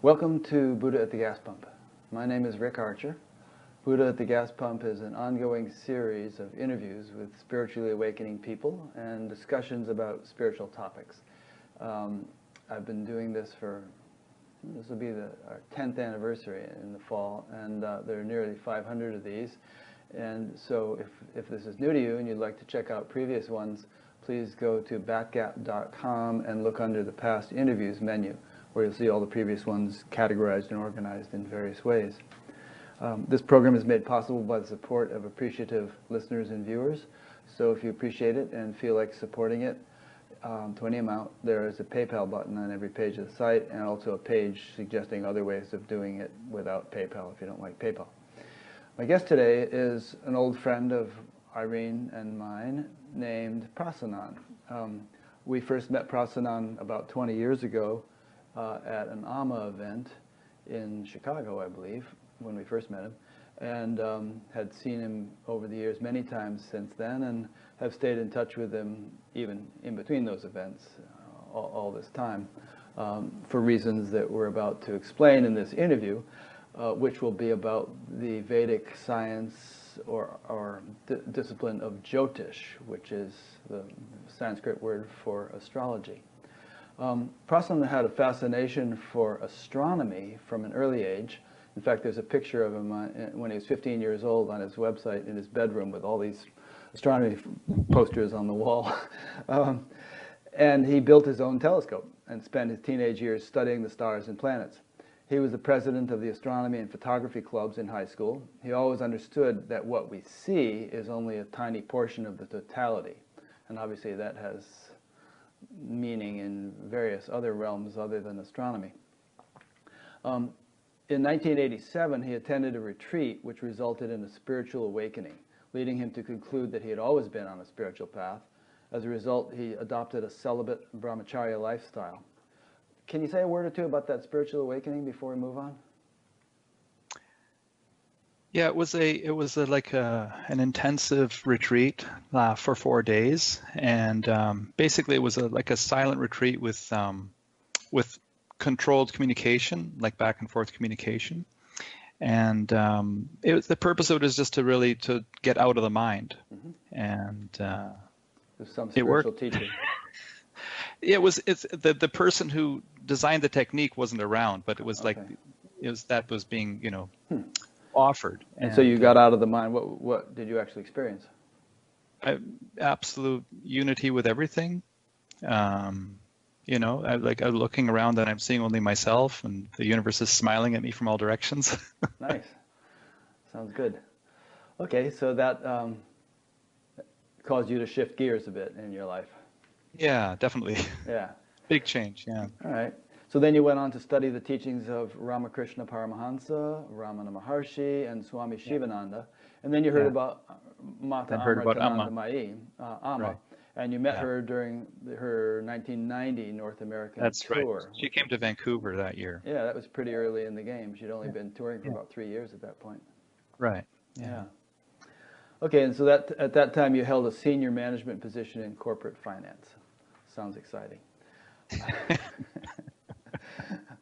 Welcome to Buddha at the Gas Pump. My name is Rick Archer. Buddha at the Gas Pump is an ongoing series of interviews with spiritually awakening people and discussions about spiritual topics. I've been doing this this will be our 10th anniversary in the fall, and there are nearly 500 of these. And so if this is new to you and you'd like to check out previous ones, please go to batgap.com and look under the past interviews menu, where you'll see all the previous ones categorized and organized in various ways. This program is made possible by the support of appreciative listeners and viewers. So if you appreciate it and feel like supporting it to any amount, there is a PayPal button on every page of the site, and also a page suggesting other ways of doing it without PayPal if you don't like PayPal. My guest today is an old friend of Irene and mine named Prasannan. We first met Prasannan about 20 years ago at an AMA event in Chicago, I believe, when we first met him, and had seen him over the years many times since then, and have stayed in touch with him even in between those events all this time, for reasons that we're about to explain in this interview, which will be about the Vedic science or discipline of Jyotish, which is the Sanskrit word for astrology. Prasannan had a fascination for astronomy from an early age. In fact, there's a picture of him when he was 15 years old on his website in his bedroom with all these astronomy posters on the wall. And he built his own telescope and spent his teenage years studying the stars and planets. He was the president of the astronomy and photography clubs in high school. He always understood that what we see is only a tiny portion of the totality. And obviously that has meaning in various other realms other than astronomy. In 1987, he attended a retreat which resulted in a spiritual awakening, leading him to conclude that he had always been on a spiritual path. As a result, he adopted a celibate brahmacharya lifestyle. Can you say a word or two about that spiritual awakening before we move on? Yeah, it was an intensive retreat for 4 days, and basically it was like a silent retreat with controlled communication, like back and forth communication, and the purpose of it is just to get out of the mind, and There's some it worked. spiritual teaching. It's the person who designed the technique wasn't around, but it was Okay. that was being offered. And so you got out of the mind. What did you actually experience? Absolute unity with everything. I'm looking around and I'm seeing only myself, and the universe is smiling at me from all directions. Nice. Sounds good. Okay, so that caused you to shift gears a bit in your life. Yeah, definitely. Yeah. Big change, yeah. All right. So then you went on to study the teachings of Ramakrishna Paramahansa, Ramana Maharshi, and Swami Shivananda. And then you heard about Mata Amritanandamayi, Amma. Right. And you met her during her 1990 North American That's tour. right. She came to Vancouver that year. Yeah, that was pretty early in the game. She'd only been touring for about 3 years at that point. Right. Yeah. Okay, and so at that time you held a senior management position in corporate finance. Sounds exciting.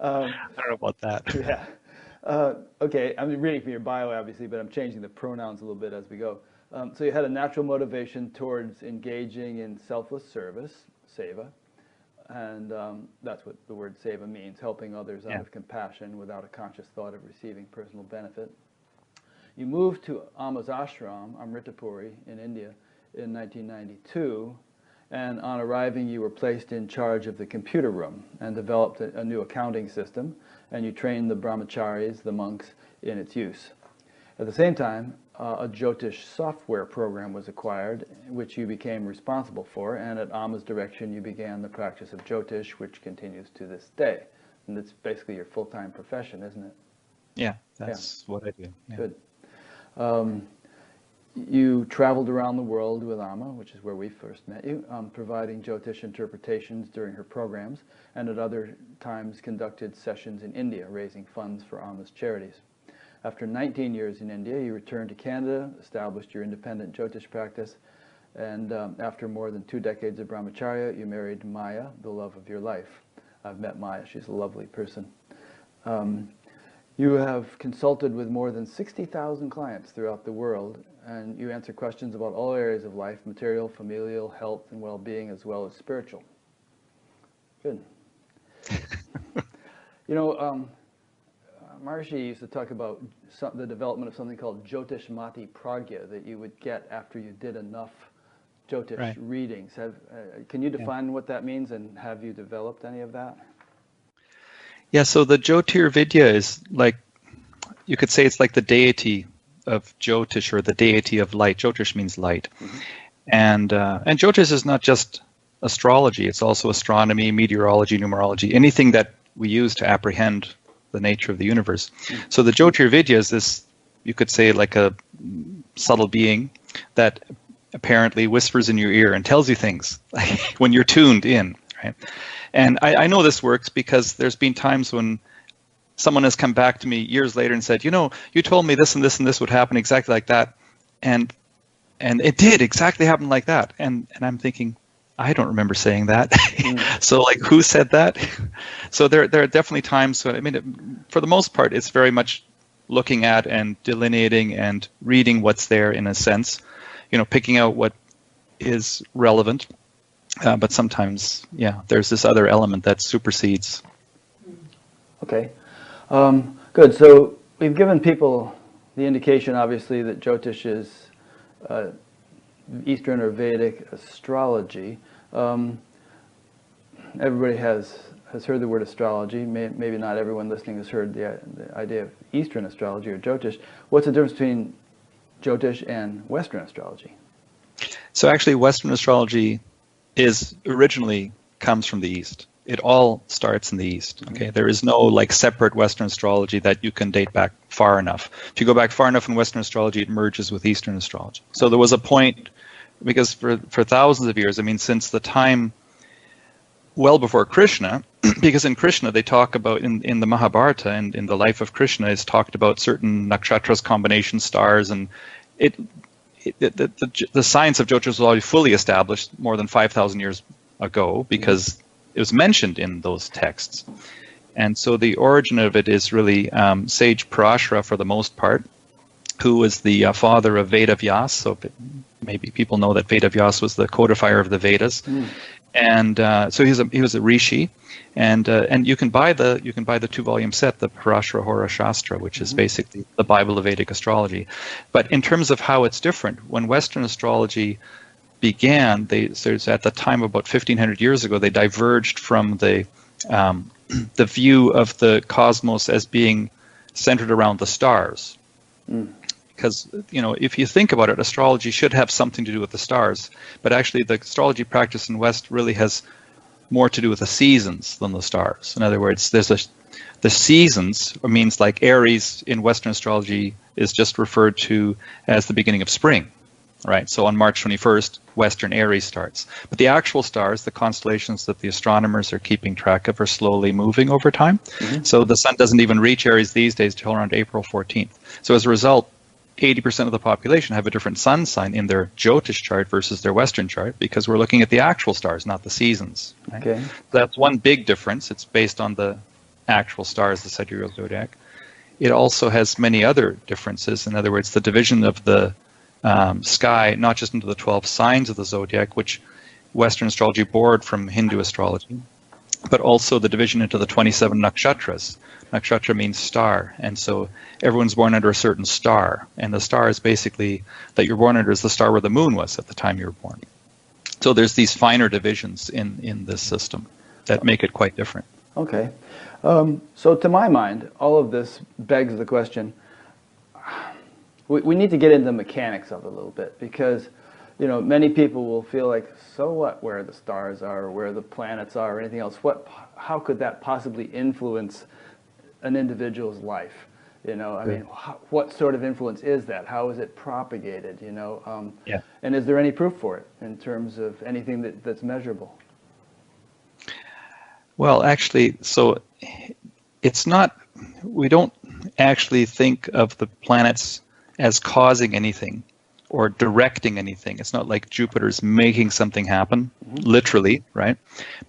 I don't know about that. Yeah. Okay, I'm reading from your bio, obviously, but I'm changing the pronouns a little bit as we go. So you had a natural motivation towards engaging in selfless service, seva, and that's what the word seva means, helping others out of compassion without a conscious thought of receiving personal benefit. You moved to Amma's ashram, Amritapuri, in India in 1992, and on arriving you were placed in charge of the computer room and developed a new accounting system, and you trained the brahmacharis, the monks, in its use. At the same time, a Jyotish software program was acquired, which you became responsible for, and at Amma's direction you began the practice of Jyotish, which continues to this day. And it's basically your full-time profession, isn't it? Yeah, that's what I do. Yeah. Good. You traveled around the world with Amma, which is where we first met you, providing Jyotish interpretations during her programs, and at other times conducted sessions in India, raising funds for Amma's charities. After 19 years in India, you returned to Canada, established your independent Jyotish practice, and after more than 2 decades of brahmacharya, you married Maya, the love of your life. I've met Maya. She's a lovely person. You have consulted with more than 60,000 clients throughout the world, and you answer questions about all areas of life: material, familial, health, and well-being, as well as spiritual. Good. You know, Maharishi used to talk about the development of something called Jyotish-mati pragya that you would get after you did enough Jyotish readings. Can you define what that means, and have you developed any of that? Yeah, so the Jyotirvidya is like, you could say it's like the deity of Jyotish, or the deity of light. Jyotish means light. Mm-hmm. And Jyotish is not just astrology, it's also astronomy, meteorology, numerology, anything that we use to apprehend the nature of the universe. Mm-hmm. So the Jyotirvidya is this, you could say, like a subtle being that apparently whispers in your ear and tells you things when you're tuned in, right? And I know this works because there's been times when someone has come back to me years later and said, you know, you told me this and this and this would happen exactly like that, and it did exactly happen like that. And I'm thinking, I don't remember saying that. So like, who said that? So there are definitely times when, I mean, for the most part, it's very much looking at and delineating and reading what's there in a sense, you know, picking out what is relevant. But sometimes, yeah, there's this other element that supersedes. Okay, good. So we've given people the indication, obviously, that Jyotish is Eastern or Vedic astrology. Everybody has heard the word astrology. Maybe not everyone listening has heard the idea of Eastern astrology or Jyotish. What's the difference between Jyotish and Western astrology? So actually, Western astrology originally comes from the East. It all starts in the East. Okay, there is no like separate Western astrology that you can date back far enough. If you go back far enough in Western astrology, it merges with Eastern astrology. So there was a point, because for thousands of years, I mean, since the time well before Krishna, because in Krishna they talk about, in the Mahabharata and in the life of Krishna is talked about certain nakshatras, combination stars, and the science of Jyotish was already fully established more than 5,000 years ago, because it was mentioned in those texts. And so the origin of it is really sage Parashara, for the most part, who was the father of Veda Vyas. So maybe people know that Veda Vyas was the codifier of the Vedas. And so he was a rishi, and you can buy the 2-volume set, the Parashara Hora Shastra, which is basically the Bible of Vedic astrology. But in terms of how it's different, when Western astrology began, so at the time about 1,500 years ago, they diverged from the view of the cosmos as being centered around the stars. Because, you know, if you think about it, astrology should have something to do with the stars, but actually the astrology practice in West really has more to do with the seasons than the stars. In other words, the seasons means, like Aries in Western astrology is just referred to as the beginning of spring, right? So on March 21st, Western Aries starts. But the actual stars, the constellations that the astronomers are keeping track of, are slowly moving over time. So the sun doesn't even reach Aries these days till around April 14th. So as a result, 80% of the population have a different sun sign in their Jyotish chart versus their Western chart, because we're looking at the actual stars, not the seasons. Right? Okay. That's one big difference. It's based on the actual stars, the sidereal zodiac. It also has many other differences. In other words, the division of the sky, not just into the 12 signs of the zodiac, which Western astrology borrowed from Hindu astrology, but also the division into the 27 nakshatras. Nakshatra means star, and so everyone's born under a certain star, and the star is basically that you're born under is the star where the moon was at the time you were born. So there's these finer divisions in this system that make it quite different. Okay. So to my mind, all of this begs the question, we need to get into the mechanics of it a little bit, because, you know, many people will feel like, so what, where the stars are, or where the planets are, or anything else? How could that possibly influence an individual's life? You know, I mean, what sort of influence is that? How is it propagated? You know, and is there any proof for it in terms of anything that's measurable? Well, actually, so it's not. We don't actually think of the planets as causing anything or directing anything. It's not like Jupiter's making something happen, literally, right?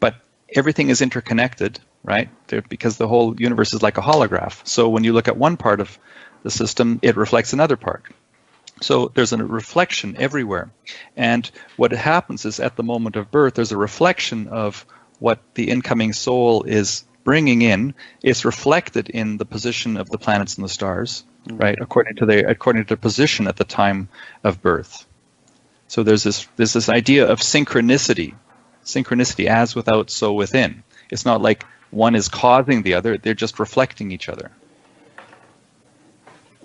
But everything is interconnected, right? Because the whole universe is like a holograph. So when you look at one part of the system, it reflects another part. So there's a reflection everywhere. And what happens is at the moment of birth, there's a reflection of what the incoming soul is bringing in. It's reflected in the position of the planets and the stars, right? According to their position at the time of birth. So there's this idea of synchronicity as without, so within. It's not like one is causing the other, they're just reflecting each other.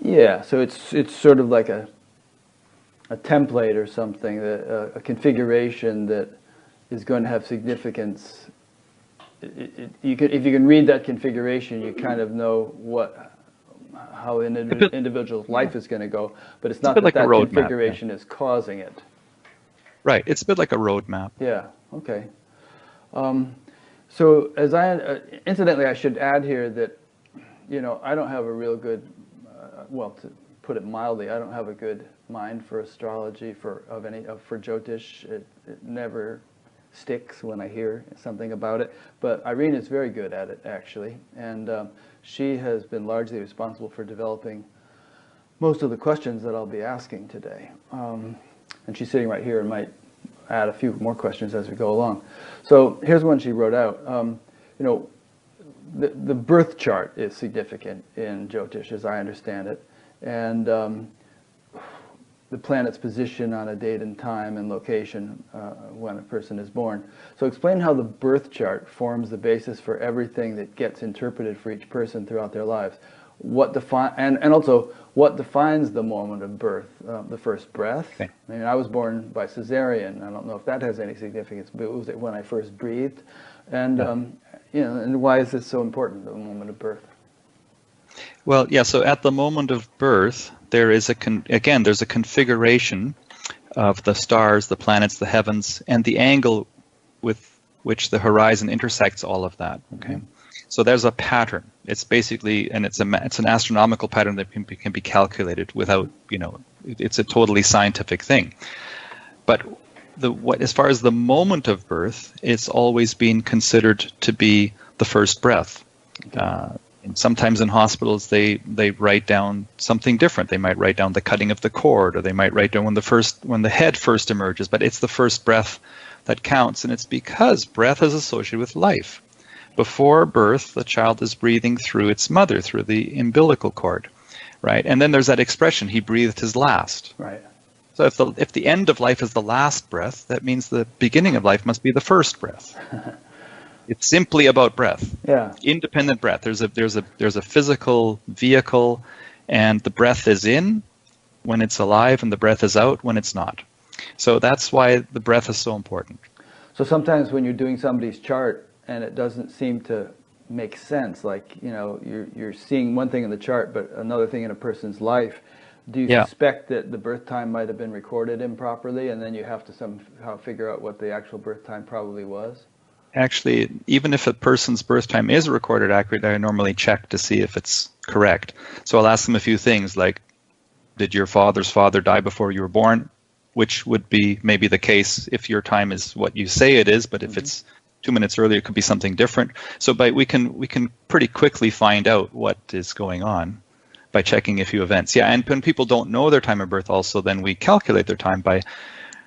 Yeah, so it's sort of like a template or something, that a configuration that is going to have significance. If you can read that configuration, you kind of know how an individual's life is going to go, but it's not that configuration is causing it. Right, it's a bit like a roadmap. Yeah, okay. So incidentally, I should add here that, I don't have a real good, well, to put it mildly, I don't have a good mind for astrology, for Jyotish. It never sticks when I hear something about it. But Irene is very good at it, actually, and she has been largely responsible for developing most of the questions that I'll be asking today. And she's sitting right here and might add a few more questions as we go along. So here's one she wrote out. The birth chart is significant in Jyotish, as I understand it, and the planet's position on a date and time and location when a person is born. So explain how the birth chart forms the basis for everything that gets interpreted for each person throughout their lives. And also, what defines the moment of birth, the first breath? Okay. I mean, I was born by cesarean. I don't know if that has any significance, but it was when I first breathed. And, and why is this so important, the moment of birth? Well, yeah, so at the moment of birth, there is there's a configuration of the stars, the planets, the heavens, and the angle with which the horizon intersects all of that, okay? Mm-hmm. So there's a pattern. It's basically, and it's an astronomical pattern that can be calculated without, it's a totally scientific thing. But as far as the moment of birth, it's always been considered to be the first breath. Okay. And sometimes in hospitals, they write down something different. They might write down the cutting of the cord, or they might write down when the head first emerges. But it's the first breath that counts, and it's because breath is associated with life. Before birth, the child is breathing through its mother, through the umbilical cord, right? And then there's that expression, he breathed his last. Right. So if the end of life is the last breath, that means the beginning of life must be the first breath. It's simply about breath. Yeah. Independent breath. There's a physical vehicle, and the breath is in when it's alive, and the breath is out when it's not. So that's why the breath is so important. So sometimes when you're doing somebody's chart and it doesn't seem to make sense, like you're seeing one thing in the chart but another thing in a person's life, do you suspect that the birth time might have been recorded improperly, and then you have to somehow figure out what the actual birth time probably was? Actually, even if a person's birth time is recorded accurately, I normally check to see if it's correct. So I'll ask them a few things like, did your father's father die before you were born? Which would be maybe the case if your time is what you say it is, but if it's 2 minutes earlier, it could be something different. So we can pretty quickly find out what is going on by checking a few events. Yeah, and when people don't know their time of birth also, then we calculate their time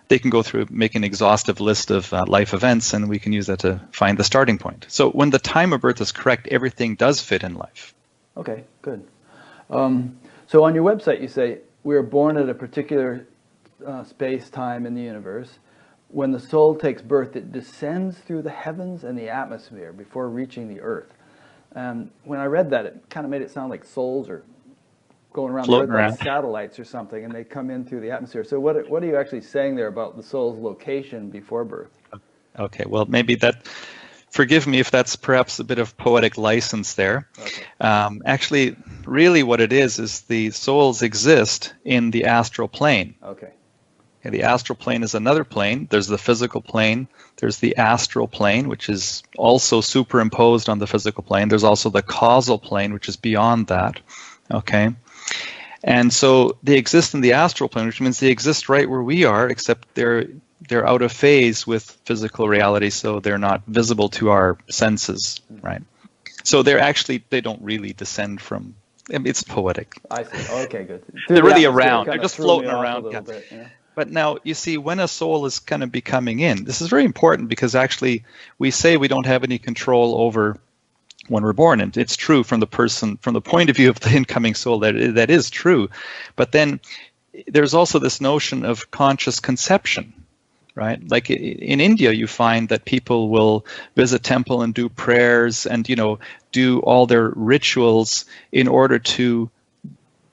they can go through, make an exhaustive list of life events, and we can use that to find the starting point. So when the time of birth is correct, everything does fit in life. Okay, good. So on your website, you say, we are born at a particular space-time in the universe. When the soul takes birth, it descends through the heavens and the atmosphere before reaching the earth. And when I read that, it kind of made it sound like souls are going around the earth like satellites or something, and they come in through the atmosphere. So what are you actually saying there about the soul's location before birth? Okay, well, maybe forgive me if that's perhaps a bit of poetic license there. Okay. Actually, really what it is the souls exist in the astral plane. Okay. Okay, the astral plane is another plane. There's the physical plane. There's the astral plane, which is also superimposed on the physical plane. There's also the causal plane, which is beyond that. Okay. And so they exist in the astral plane, which means they exist right where we are, except they're out of phase with physical reality, so they're not visible to our senses, right? So they don't really descend from. I mean, it's poetic. I see. Okay, good. They're really atmosphere, around. kind They're of just threw me floating off around. a little Yeah. bit, yeah. But now you see, when a soul is kind of becoming in, this is very important, because actually we say we don't have any control over when we're born, and it's true from the point of view of the incoming soul, that is true. But then there's also this notion of conscious conception, right? Like in India, you find that people will visit temple and do prayers and, do all their rituals in order to,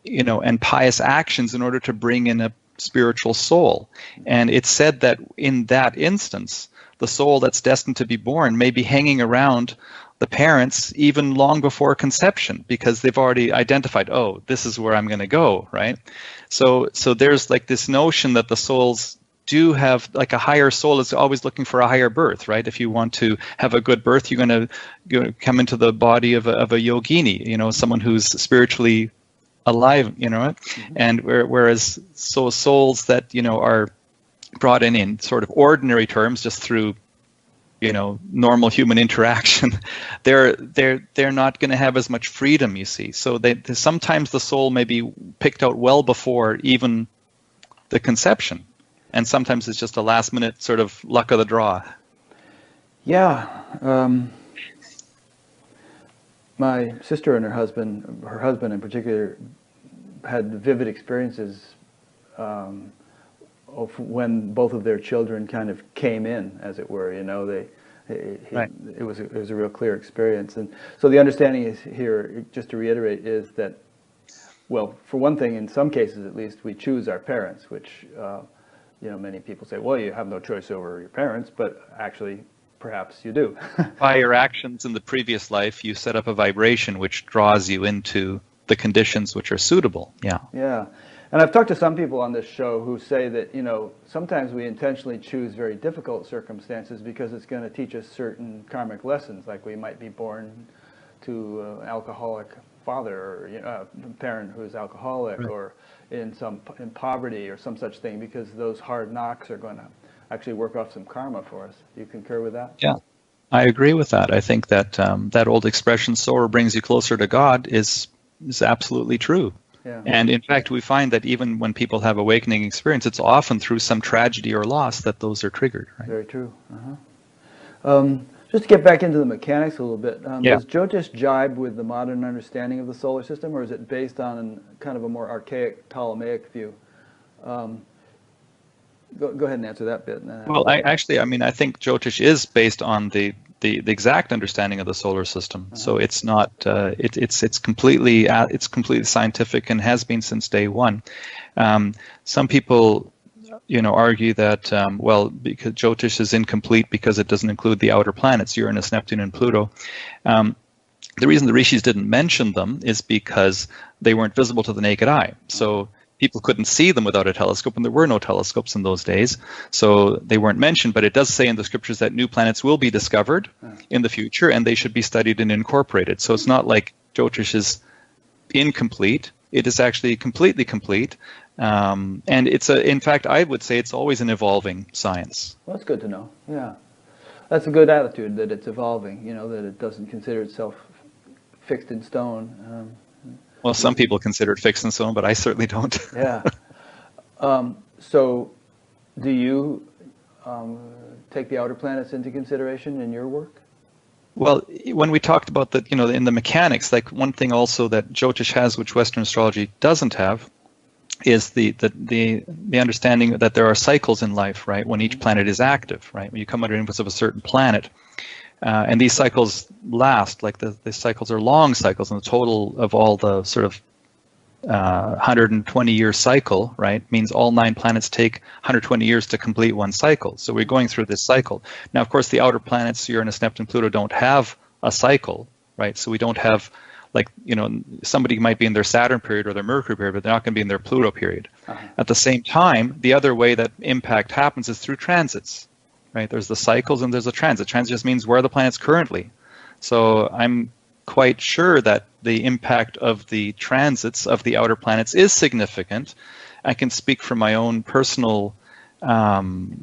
and pious actions in order to bring in a spiritual soul. And it's said that in that instance, the soul that's destined to be born may be hanging around the parents even long before conception, because they've already identified, oh, this is where I'm going to go, right? So there's like this notion that the souls do have, like, a higher soul is always looking for a higher birth, right? If you want to have a good birth, you're going to come into the body of a yogini, someone who's spiritually alive, Mm-hmm. And whereas souls that are brought in sort of ordinary terms, just through normal human interaction, they're not going to have as much freedom, you see. So sometimes the soul may be picked out well before even the conception, and sometimes it's just a last minute sort of luck of the draw. Yeah. My sister and her husband in particular, had vivid experiences of when both of their children kind of came in, as it were. Right. It was a real clear experience. And so the understanding is here, just to reiterate, is that, well, for one thing, in some cases at least, we choose our parents, which many people say, well, you have no choice over your parents, but actually perhaps you do. By your actions in the previous life, you set up a vibration which draws you into the conditions which are suitable. Yeah. Yeah. And I've talked to some people on this show who say that, sometimes we intentionally choose very difficult circumstances because it's going to teach us certain karmic lessons, like we might be born to an alcoholic father, or a parent who is alcoholic, right, or in poverty or some such thing, because those hard knocks are going to actually work off some karma for us. Do you concur with that? Yeah, I agree with that. I think that that old expression, "sorrow brings you closer to God," is absolutely true. Yeah. And in fact, we find that even when people have awakening experience, it's often through some tragedy or loss that those are triggered. Right? Very true. Just to get back into the mechanics a little bit, Yeah. does Jyotish jibe with the modern understanding of the solar system, or is it based on kind of a more archaic Ptolemaic view? Go ahead and answer that bit. Well, I think Jyotish is based on the exact understanding of the solar system. So it's not it's completely scientific and has been since day one. Some people argue that because Jyotish is incomplete because it doesn't include the outer planets, Uranus, Neptune, and Pluto. The reason the rishis didn't mention them is because they weren't visible to the naked eye. So people couldn't see them without a telescope, and there were no telescopes in those days, so they weren't mentioned. But it does say in the scriptures that new planets will be discovered in the future, and they should be studied and incorporated. So it's not like Jyotish is incomplete. It is actually completely complete. And in fact, I would say it's always an evolving science. Well, that's good to know. Yeah. That's a good attitude, that it's evolving, that it doesn't consider itself fixed in stone. Well, some people consider it fixed in stone, but I certainly don't. Yeah. So do you take the outer planets into consideration in your work? Well, when we talked about that, in the mechanics, like one thing also that Jyotish has, which Western astrology doesn't have, is the understanding that there are cycles in life, right? When each planet is active, right? When you come under influence of a certain planet, and these cycles last, like the cycles are long cycles, and the total of all the sort of 120-year cycle, right, means all 9 planets take 120 years to complete one cycle. So we're going through this cycle. Now, of course, the outer planets, Uranus, Neptune, Pluto, don't have a cycle, right? So we don't have, like, somebody might be in their Saturn period or their Mercury period, but they're not going to be in their Pluto period. At the same time, the other way that impact happens is through transits, right? There's the cycles and there's a transit. Transit just means where are the planets currently. So I'm quite sure that the impact of the transits of the outer planets is significant. I can speak from my own personal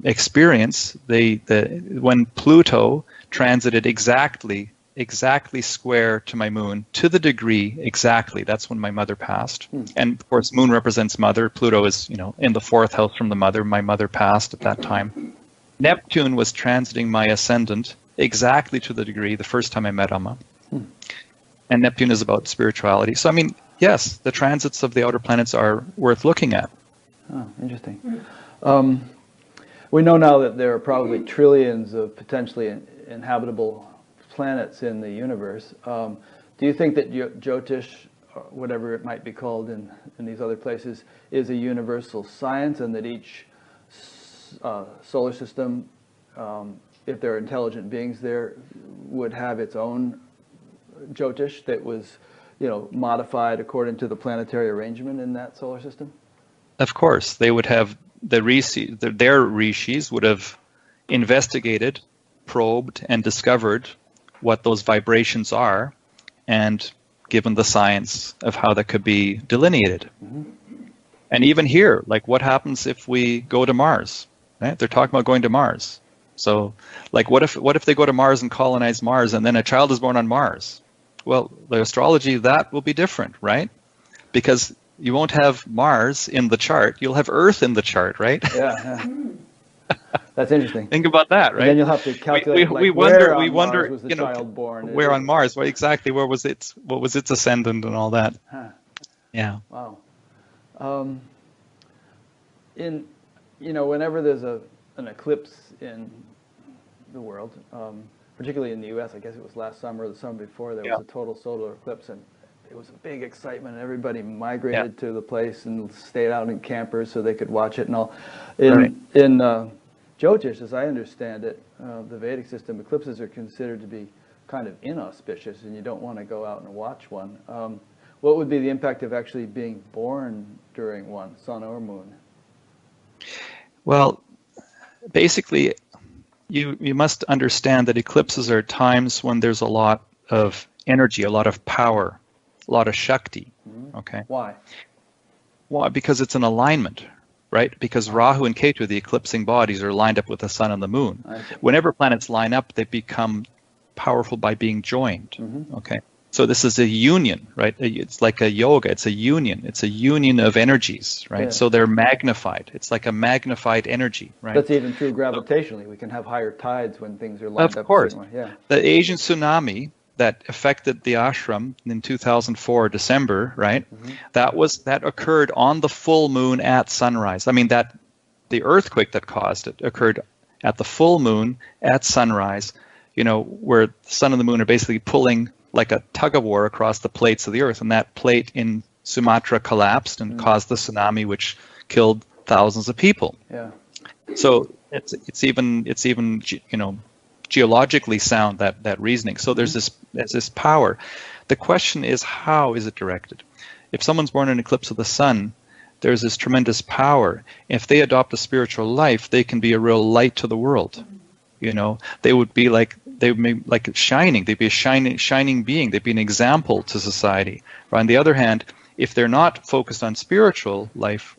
experience. When Pluto transited exactly exactly square to my moon, to the degree exactly. That's when my mother passed. And of course, moon represents mother. Pluto is, in the 4th house from the mother. My mother passed at that time. Neptune was transiting my ascendant exactly to the degree the first time I met Amma. And Neptune is about spirituality. So, I mean, yes, the transits of the outer planets are worth looking at. Oh, interesting. We know now that there are probably trillions of potentially inhabitable planets in the universe. Do you think that Jyotish, or whatever it might be called in these other places, is a universal science, and that each solar system, if there are intelligent beings there, would have its own Jyotish that was, modified according to the planetary arrangement in that solar system? Of course, they would have their rishis would have investigated, probed, and discovered what those vibrations are, and given the science of how that could be delineated. And even here, like, what happens if we go to Mars? Right? They're talking about going to Mars. So, like, what if they go to Mars and colonize Mars, and then a child is born on Mars? Well, the astrology, that will be different, right? Because you won't have Mars in the chart, you'll have Earth in the chart, right? Yeah. That's interesting. Think about that, right? And then you'll have to calculate we wonder, Mars was the child born. Where on Mars? Well, exactly. What was its ascendant and all that? Huh. Yeah. Wow. Whenever there's an eclipse in the world, particularly in the U.S., I guess it was last summer or the summer before, there was a total solar eclipse, and it was a big excitement. Everybody migrated to the place and stayed out in campers so they could watch it and all. In Jyotish, as I understand it, the Vedic system, eclipses are considered to be kind of inauspicious, and you don't want to go out and watch one. What would be the impact of actually being born during one, sun or moon? Well, basically, you must understand that eclipses are times when there's a lot of energy, a lot of power, a lot of Shakti. Okay. Why? Why? Because it's an alignment, right? Because Rahu and Ketu, the eclipsing bodies, are lined up with the sun and the moon. Whenever planets line up, they become powerful by being joined. Okay. So this is a union, right? It's like a yoga. It's a union. It's a union of energies, right? Yeah. So they're magnified. It's like a magnified energy, right? That's even true gravitationally. We can have higher tides when things are lined up. Of course. Yeah. The Asian tsunami that affected the ashram in 2004 December, right? That occurred on the full moon at sunrise. I mean, that the earthquake that caused it occurred at the full moon at sunrise, where the sun and the moon are basically pulling like a tug of war across the plates of the earth, and that plate in Sumatra collapsed and caused the tsunami, which killed thousands of people. Yeah. So it's even geologically sound, that reasoning. So there's this power. The question is, how is it directed? If someone's born in an eclipse of the sun, there's this tremendous power. If they adopt a spiritual life, they can be a real light to the world. They would be like shining. They'd be a shining being. They'd be an example to society. But on the other hand, if they're not focused on spiritual life,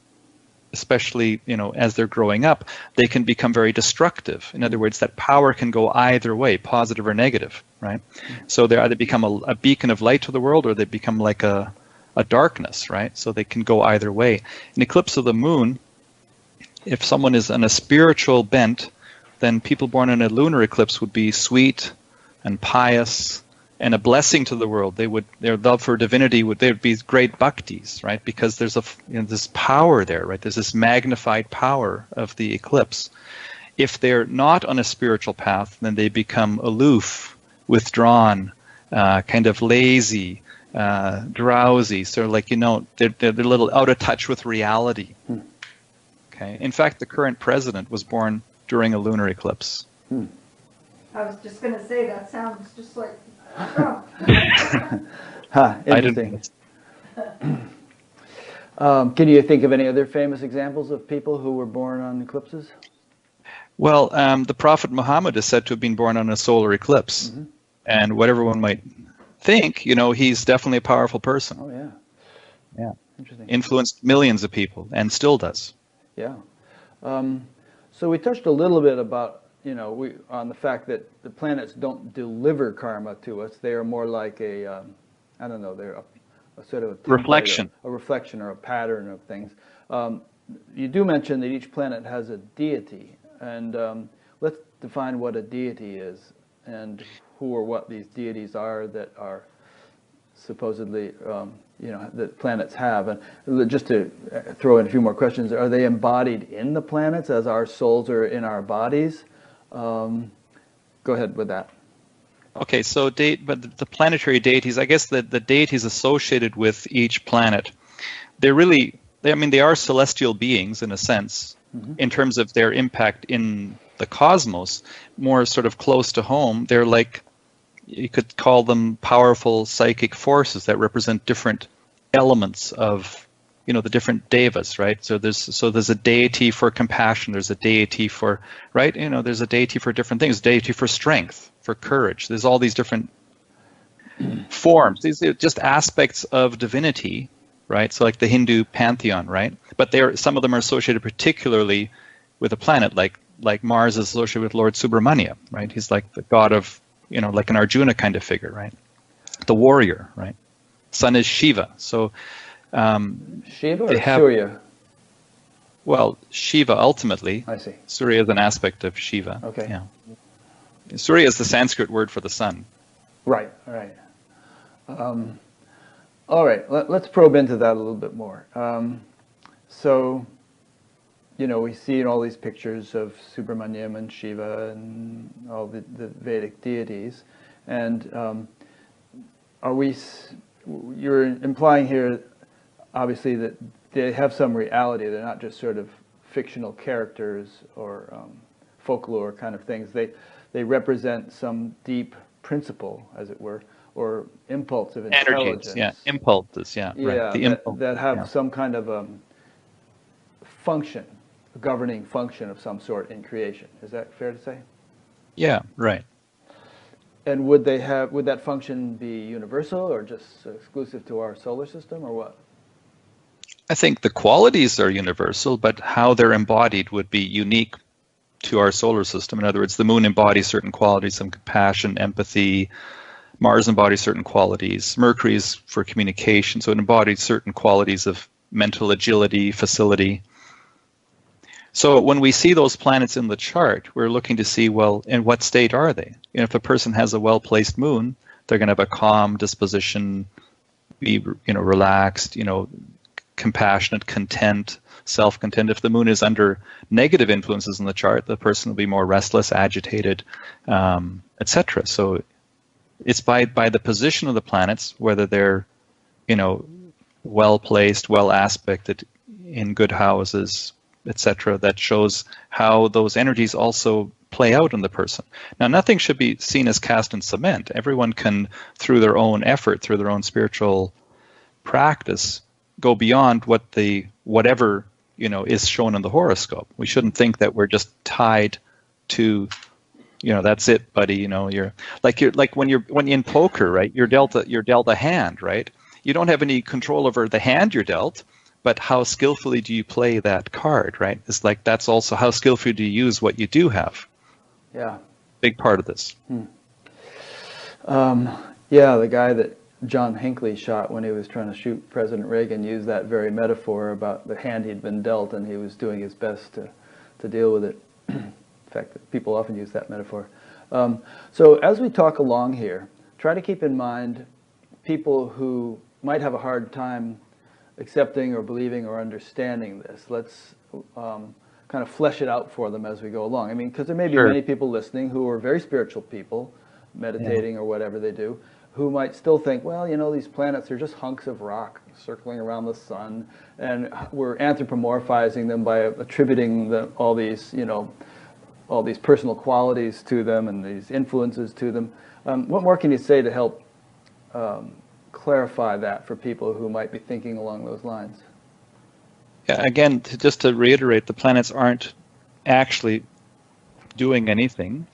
especially as they're growing up, they can become very destructive. In other words, that power can go either way, positive or negative, right? So they either become a beacon of light to the world, or they become like a darkness, right? So they can go either way. In eclipse of the moon, if someone is on a spiritual bent, then people born in a lunar eclipse would be sweet and pious and a blessing to the world. Their love for divinity they'd be great bhaktis, right? Because there's this power there, right? There's this magnified power of the eclipse. If they're not on a spiritual path, then they become aloof, withdrawn, kind of lazy, drowsy. So they're a little out of touch with reality. Okay. In fact, the current president was born during a lunar eclipse. I was just going to say, that sounds just like Trump. Interesting. Can you think of any other famous examples of people who were born on eclipses? Well, the Prophet Muhammad is said to have been born on a solar eclipse. And whatever one might think, he's definitely a powerful person. Oh, yeah. Yeah. Interesting. Influenced millions of people and still does. Yeah. So we touched a little bit about on the fact that the planets don't deliver karma to us. They are more like a, I don't know, they're a sort of a template, Reflection. a reflection or a pattern of things. You do mention that each planet has a deity, and let's define what a deity is and who or what these deities are that are supposedly, that planets have. And just to throw in a few more questions, are they embodied in the planets as our souls are in our bodies? Go ahead with that. Okay, so but the planetary deities, I guess the deities associated with each planet, they are celestial beings in a sense, in terms of their impact in the cosmos, more sort of close to home. They're like, you could call them powerful psychic forces that represent different elements of, the different devas, right? So there's a deity for compassion, there's a deity for, right? There's a deity for different things, a deity for strength, for courage. There's all these different forms. These are just aspects of divinity, right? So like the Hindu pantheon, right? But some of them are associated particularly with a planet, like Mars is associated with Lord Subramanya, right? He's like the god of, like an Arjuna kind of figure, right? The warrior, right? Sun is Shiva. So Shiva or Surya? Well, Shiva ultimately. I see. Surya is an aspect of Shiva. Okay. Yeah. Surya is the Sanskrit word for the sun. Right. All right. Let's probe into that a little bit more. So, we see in all these pictures of Subramanyam and Shiva and all the Vedic deities, and you're implying here, obviously, that they have some reality. They're not just sort of fictional characters or folklore kind of things. They represent some deep principle, as it were, or impulse of intelligence. Energies, yeah, impulses, yeah. Yeah, right. that have some kind of function, a governing function of some sort in creation. Is that fair to say? Yeah, right. And would that function be universal or just exclusive to our solar system, or what? I think the qualities are universal, but how they're embodied would be unique to our solar system. In other words, the moon embodies certain qualities, some compassion, empathy. Mars embodies certain qualities. Mercury is for communication, so it embodies certain qualities of mental agility, facility. So when we see those planets in the chart, we're looking to see, well, in what state are they? If a person has a well-placed moon, they're going to have a calm disposition, be relaxed, compassionate, content, self-content. If the moon is under negative influences in the chart, the person will be more restless, agitated, etc. So it's by the position of the planets, whether they're, well-placed, well-aspected, in good houses, etc., that shows how those energies also play out in the person. Now, nothing should be seen as cast in cement. Everyone can, through their own effort, through their own spiritual practice, go beyond whatever is shown in the horoscope. We shouldn't think that we're just tied to, that's it, buddy. You're when you're in poker, right? You're dealt a hand, right? You don't have any control over the hand you're dealt, but how skillfully do you play that card, right? It's like that's also how skillfully do you use what you do have. Yeah. Big part of this. Yeah, the guy that John Hinckley shot when he was trying to shoot President Reagan used that very metaphor about the hand he'd been dealt, and he was doing his best to deal with it. In fact, people often use that metaphor. So as we talk along here, try to keep in mind people who might have a hard time accepting or believing or understanding this. Let's kind of flesh it out for them as we go along. I mean, because there may be many people listening who are very spiritual people, meditating or whatever they do, who might still think, well, these planets are just hunks of rock circling around the sun, and we're anthropomorphizing them by attributing all these personal qualities to them and these influences to them. What more can you say to help clarify that for people who might be thinking along those lines? Yeah, again, just to reiterate, the planets aren't actually doing anything.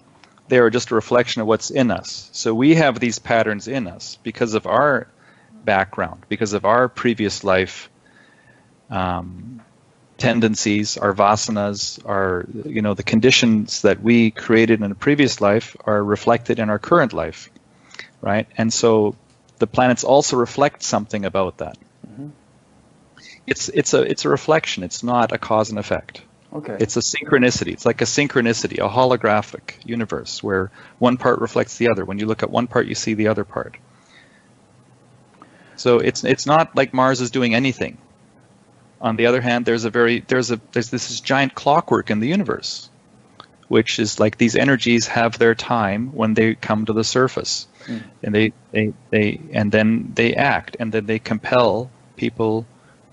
They are just a reflection of what's in us. So we have these patterns in us because of our background, because of our previous life tendencies, our vasanas, our, the conditions that we created in a previous life are reflected in our current life, right? And so the planets also reflect something about that. Mm-hmm. It's a reflection. It's not a cause and effect. Okay. It's a synchronicity. It's like a synchronicity, a holographic universe where one part reflects the other. When you look at one part, you see the other part. So it's not like Mars is doing anything. On the other hand, there's this giant clockwork in the universe, which is like these energies have their time when they come to the surface, and then they act, and then they compel people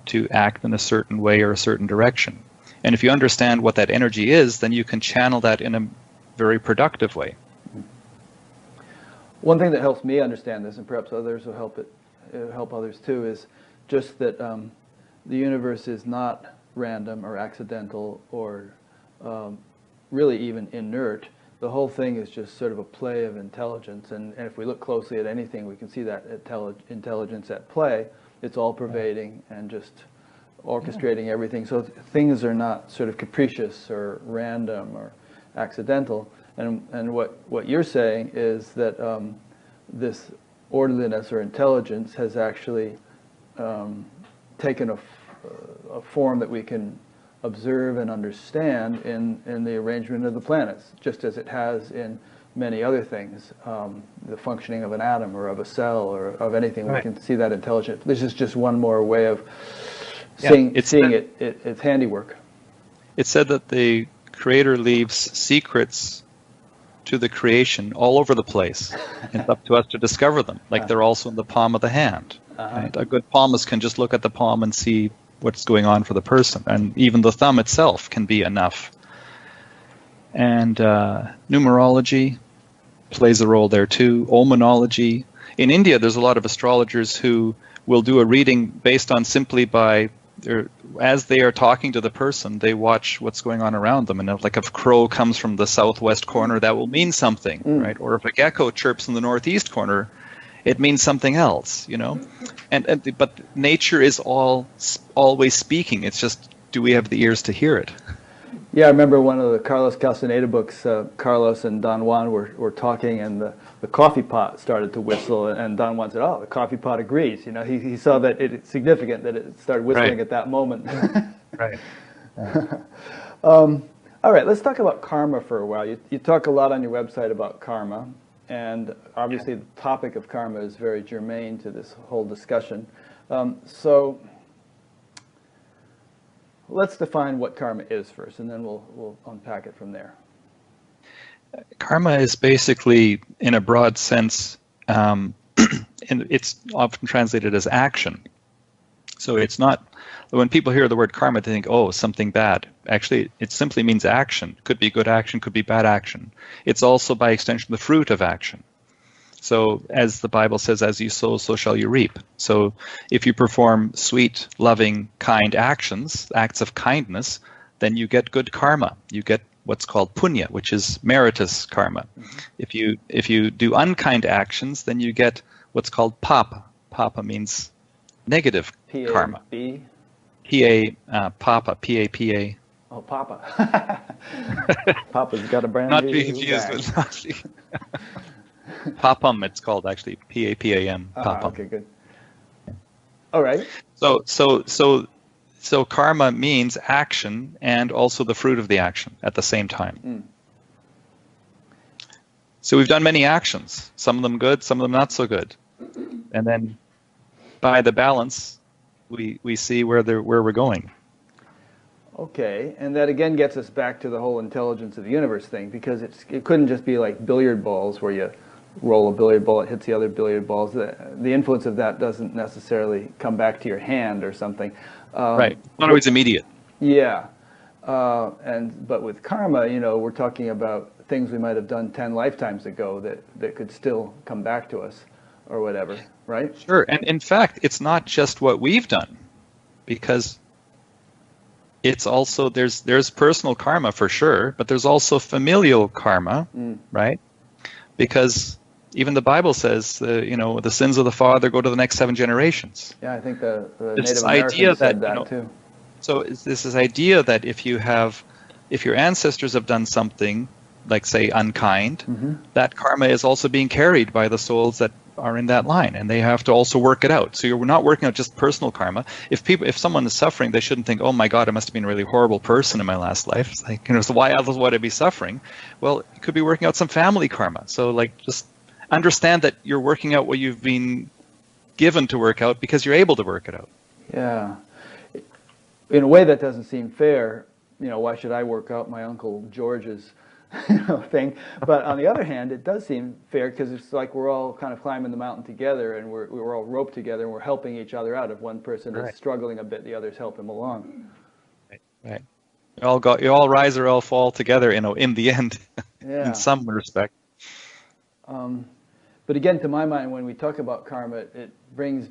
to act in a certain way or a certain direction. And if you understand what that energy is, then you can channel that in a very productive way. One thing that helps me understand this, and perhaps others will help others too, is just that the universe is not random or accidental or really even inert. The whole thing is just sort of a play of intelligence, and if we look closely at anything, we can see that intelligence at play. It's all pervading and just orchestrating everything. So things are not sort of capricious or random or accidental. And what you're saying is that this orderliness or intelligence has actually taken a form that we can observe and understand in the arrangement of the planets, just as it has in many other things, the functioning of an atom or of a cell or of anything. Right. We can see that intelligence. This is just one more way of seeing its handiwork. It said that the Creator leaves secrets to the creation all over the place. It's up to us to discover them, like they're also in the palm of the hand. Right? A good palmist can just look at the palm and see what's going on for the person, and even the thumb itself can be enough. And numerology plays a role there too, omenology. In India, there's a lot of astrologers who will do a reading based on simply by as they are talking to the person, they watch what's going on around them. And if a crow comes from the southwest corner, that will mean something, right? Or if a gecko chirps in the northeast corner, it means something else, but nature is always speaking. It's just, do we have the ears to hear it? Yeah, I remember one of the Carlos Castaneda books, Carlos and Don Juan were talking, and the coffee pot started to whistle, and Don Juan said, "Oh, the coffee pot agrees." He saw that it's significant that it started whistling at that moment. Right. All right, let's talk about karma for a while. You talk a lot on your website about karma, and obviously the topic of karma is very germane to this whole discussion. So let's define what karma is first, and then we'll unpack it from there. Karma is basically, in a broad sense, it's often translated as action. So it's not, when people hear the word karma, they think, oh, something bad. Actually, it simply means action. Could be good action, could be bad action. It's also, by extension, the fruit of action. So as the Bible says, as you sow, so shall you reap. So if you perform sweet, loving, kind actions, acts of kindness, then you get good karma. You get what's called punya, which is meritorious karma. Mm-hmm. If you do unkind actions, then you get what's called papa. Papa means negative karma. Papa, P-A-P-A. Oh, Papa. Papa's got a brand new Not be confused with Nazi. Papam, it's called actually, P-A-P-A-M. Papam. Okay, good. All right. So karma means action and also the fruit of the action at the same time. So we've done many actions, some of them good, some of them not so good. And then by the balance, we see where we're going. Okay, and that again gets us back to the whole intelligence of the universe thing, because it couldn't just be like billiard balls where you roll a billiard ball, it hits the other billiard balls. The influence of that doesn't necessarily come back to your hand or something. Right, not always immediate. Yeah, but with karma, we're talking about things we might have done 10 lifetimes ago that could still come back to us or whatever, right? Sure, and in fact, it's not just what we've done, because it's also, there's personal karma for sure, but there's also familial karma, right? Because even the Bible says, the sins of the father go to the next 7 generations. Yeah, I think the This Native idea Americans said that, that too. So it's this idea that if your ancestors have done something, like say unkind, that karma is also being carried by the souls that are in that line, and they have to also work it out. So you're not working out just personal karma. If someone is suffering, they shouldn't think, oh my God, I must have been a really horrible person in my last life. It's like, so why else would I be suffering? Well, you could be working out some family karma. So like, just understand that you're working out what you've been given to work out because you're able to work it out. Yeah. In a way, that doesn't seem fair. Why should I work out my Uncle George's thing? But on the other hand, it does seem fair because it's like we're all kind of climbing the mountain together, and we're all roped together, and we're helping each other out. If one person is struggling a bit, the others help him along. Right. You all rise or all fall together, in the end, in some respect. But again, to my mind, when we talk about karma, it brings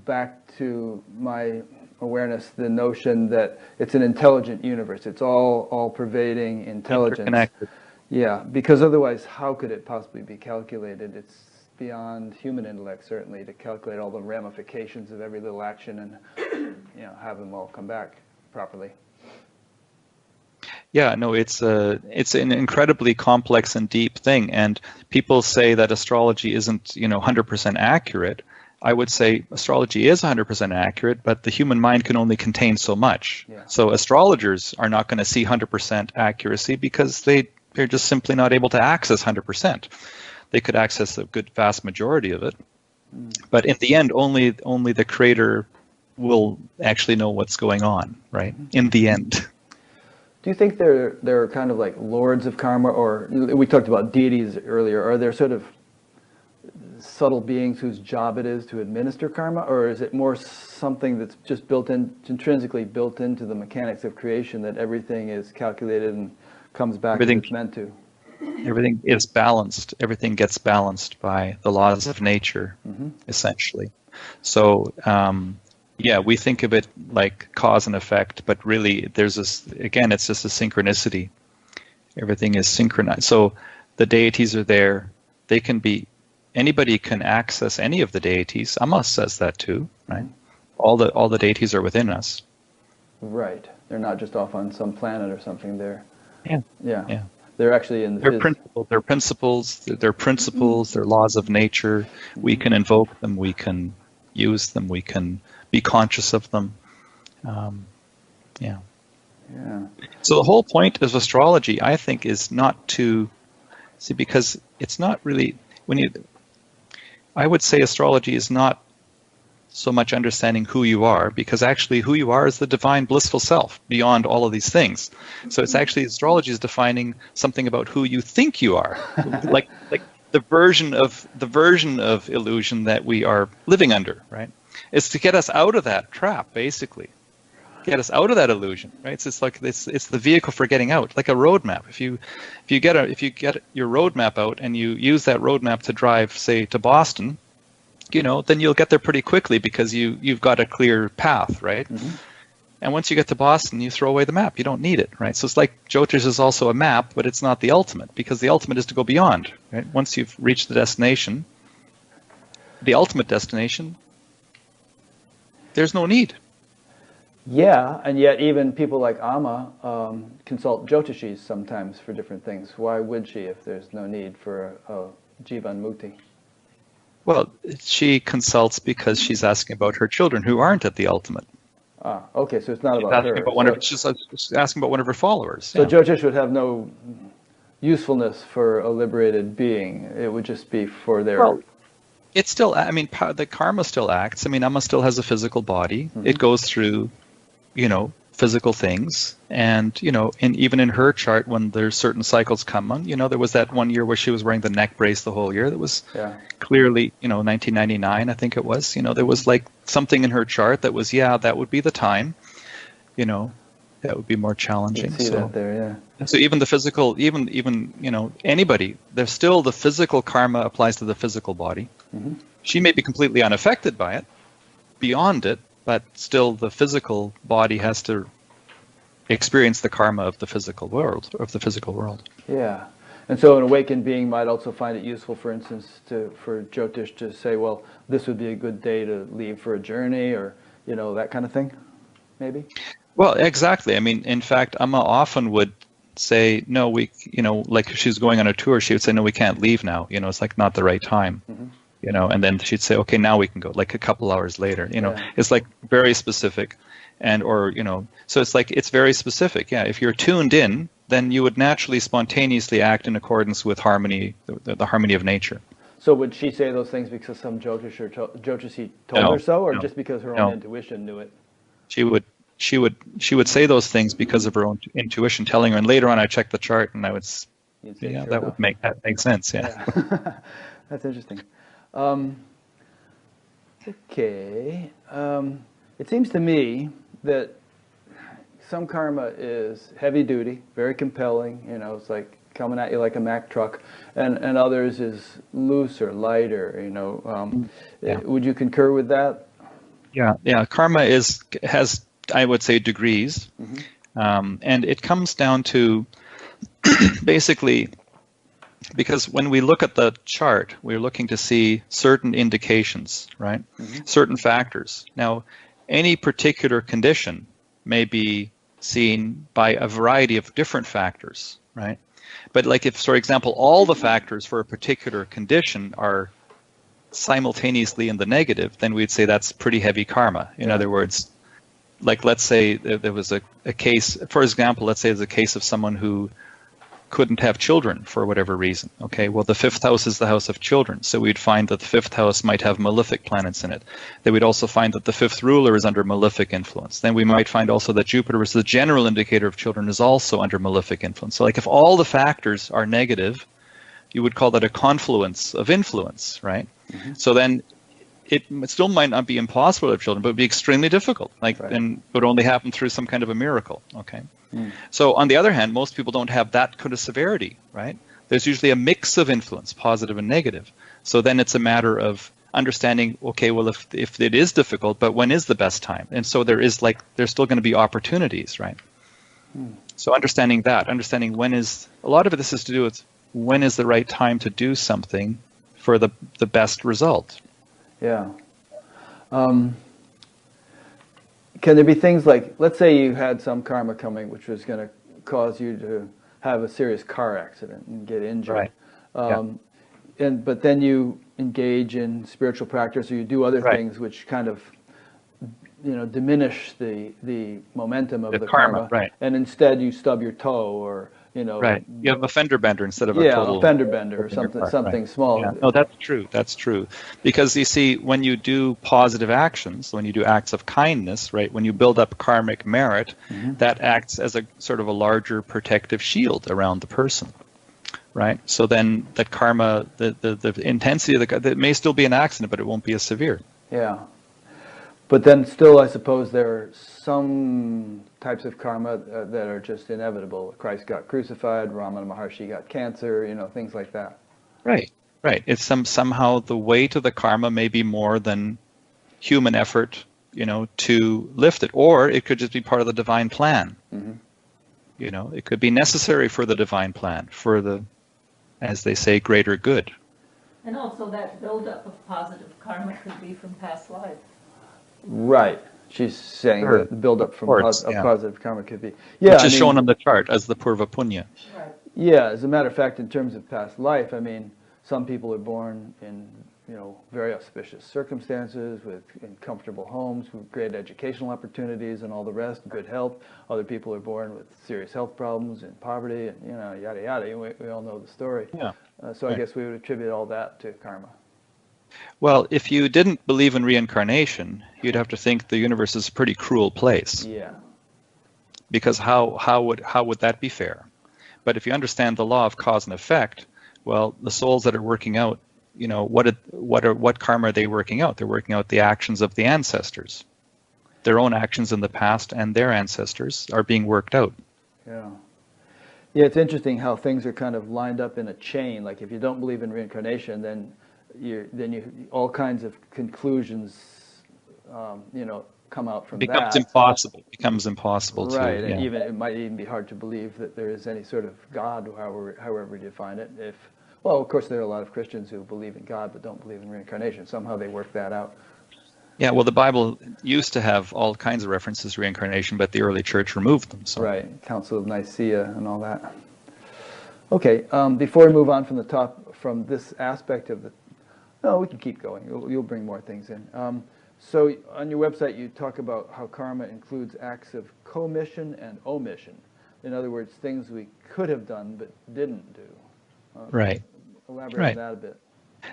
back to my awareness the notion that it's an intelligent universe. It's all pervading intelligence. Interconnected. Yeah, because otherwise, how could it possibly be calculated? It's beyond human intellect, certainly, to calculate all the ramifications of every little action and have them all come back properly. Yeah, no, it's an incredibly complex and deep thing, and people say that astrology isn't 100% accurate. I would say astrology is 100% accurate, but the human mind can only contain so much. Yeah. So astrologers are not going to see 100% accuracy because they're just simply not able to access 100%. They could access a good vast majority of it, but in the end, only the creator will actually know what's going on, right? In the end. Do you think they're kind of like lords of karma, or we talked about deities earlier? Are there sort of subtle beings whose job it is to administer karma, or is it more something that's just intrinsically built into the mechanics of creation, that everything is calculated and comes back as it's meant to? Everything is balanced. Everything gets balanced by the laws of nature, essentially. So, we think of it like cause and effect, but really there's this, again, it's just a synchronicity. Everything is synchronized. So the deities are there. They can be, anybody can access any of the deities. Amma says that too, right? All the deities are within us. Right. They're not just off on some planet or something. Yeah. They're actually in the They're principles, they're laws of nature. We can invoke them, we can use them, we can be conscious of them. So the whole point of astrology, I think, is not to see, because it's not really, I would say astrology is not so much understanding who you are, because actually who you are is the divine blissful self beyond all of these things. So it's actually, astrology is defining something about who you think you are, like the version of illusion that we are living under, right? It's to get us out of that trap, basically. Get us out of that illusion, right? It's like it's the vehicle for getting out, like a roadmap. If you get your roadmap out and you use that roadmap to drive, say, to Boston, then you'll get there pretty quickly because you've got a clear path, right? And once you get to Boston, you throw away the map. You don't need it, right? So it's like Jyotish is also a map, but it's not the ultimate, because the ultimate is to go beyond, right? Once you've reached the destination, the ultimate destination, there's no need. Yeah, and yet even people like Amma consult Jyotishis sometimes for different things. Why would she if there's no need for a Jivan Mukti? Well, she consults because she's asking about her children who aren't at the ultimate. Okay, so it's not about her. She's asking about one of her followers. So Jyotish would have no usefulness for a liberated being. It would just be for their... Well, it's still, the karma still acts. Amma still has a physical body. It goes through, physical things. And, even in her chart, when there's certain cycles come on, there was that one year where she was wearing the neck brace the whole year. That was clearly, 1999, I think it was. There was like something in her chart that was, that would be the time, that would be more challenging. See that there, So even the physical, even anybody, there's still the physical karma applies to the physical body. She may be completely unaffected by it, beyond it, but still the physical body has to experience the karma of the physical world, Yeah. And so an awakened being might also find it useful, for instance, for Jyotish to say, well, this would be a good day to leave for a journey, or, that kind of thing? maybe? Well, exactly. I mean, in fact, Amma often would say, no, like if she was going on a tour, she would say, no, we can't leave now. It's like not the right time. And then she'd say, okay, now we can go, like a couple hours later. Yeah. It's like very specific, so it's like it's very specific. Yeah, if you're tuned in, then you would naturally, spontaneously act in accordance with harmony, the harmony of nature. So would she say those things because some Jyotishi told No, her so, or no, just because her no. own intuition knew it? She would say those things because of her own intuition telling her. And later on, I checked the chart, and I would, You'd say, yeah, sure that enough. would make sense. Yeah. Yeah. That's interesting. Okay. It seems to me that some karma is heavy duty, very compelling. It's like coming at you like a Mack truck, and others is looser, lighter. Yeah. Would you concur with that? Yeah. Karma has, I would say, degrees, and it comes down to basically, because when we look at the chart, we're looking to see certain indications, right? Certain factors. Now, any particular condition may be seen by a variety of different factors, right? But like if, for example, all the factors for a particular condition are simultaneously in the negative, then we'd say that's pretty heavy karma. In other words, like let's say there was a case, for example, let's say there's a case of someone who couldn't have children for whatever reason. Okay, well, the fifth house is the house of children, so we'd find that the fifth house might have malefic planets in it. Then we'd also find that the fifth ruler is under malefic influence. Then we might find also that Jupiter, which is the general indicator of children, is also under malefic influence. So like if all the factors are negative, you would call that a confluence of influence, right? So then it still might not be impossible to have children, but it would be extremely difficult. And it would only happen through some kind of a miracle. Okay. So on the other hand, most people don't have that kind of severity, right? There's usually a mix of influence, positive and negative. So then it's a matter of understanding, okay, well, if it is difficult, but when is the best time? And so there's still going to be opportunities, right? So understanding when is, a lot of this is to do with when is the right time to do something for the best result. Yeah. Can there be things like, let's say you had some karma coming which was going to cause you to have a serious car accident and get injured. Right. But then you engage in spiritual practice or you do other things which kind of diminish the momentum of the karma. Right. And instead you stub your toe or right. You have a fender bender instead of a total... a fender bender or something small. Yeah. No, that's true. Because you see, when you do positive actions, when you do acts of kindness, right, when you build up karmic merit, that acts as a sort of a larger protective shield around the person, right? So then that karma, the intensity of it may still be an accident, but it won't be as severe. Yeah. But then still, I suppose there are some types of karma that are just inevitable. Christ got crucified, Ramana Maharshi got cancer, things like that. Right. It's somehow the weight of the karma may be more than human effort, to lift it. Or it could just be part of the divine plan. It could be necessary for the divine plan, for the, as they say, greater good. And also that buildup of positive karma could be from past life. Right. She's saying that the build-up from positive karma could be... Yeah, which is shown on the chart as the Purva Punya. Right. Yeah, as a matter of fact, in terms of past life, some people are born in, very auspicious circumstances, in comfortable homes, with great educational opportunities and all the rest, good health. Other people are born with serious health problems and poverty and, yada, yada. We all know the story. Yeah. So I guess we would attribute all that to karma. Well, if you didn't believe in reincarnation, you'd have to think the universe is a pretty cruel place. Yeah. Because how would that be fair? But if you understand the law of cause and effect, well, the souls that are working out, what karma are they working out? They're working out the actions of the ancestors. Their own actions in the past and their ancestors are being worked out. Yeah. Yeah, it's interesting how things are kind of lined up in a chain. Like if you don't believe in reincarnation, then you all kinds of conclusions, come out from that. It becomes impossible to... Right, and yeah. it might even be hard to believe that there is any sort of God, however you define it. Well, of course, there are a lot of Christians who believe in God but don't believe in reincarnation. Somehow they work that out. Yeah, well, the Bible used to have all kinds of references to reincarnation, but the early church removed them. So. Right, Council of Nicaea and all that. Okay, before we move on from the top, from this aspect of the, no, we can keep going. You'll bring more things in. So on your website, you talk about how karma includes acts of commission and omission. In other words, things we could have done but didn't do. Right. Elaborate on that a bit.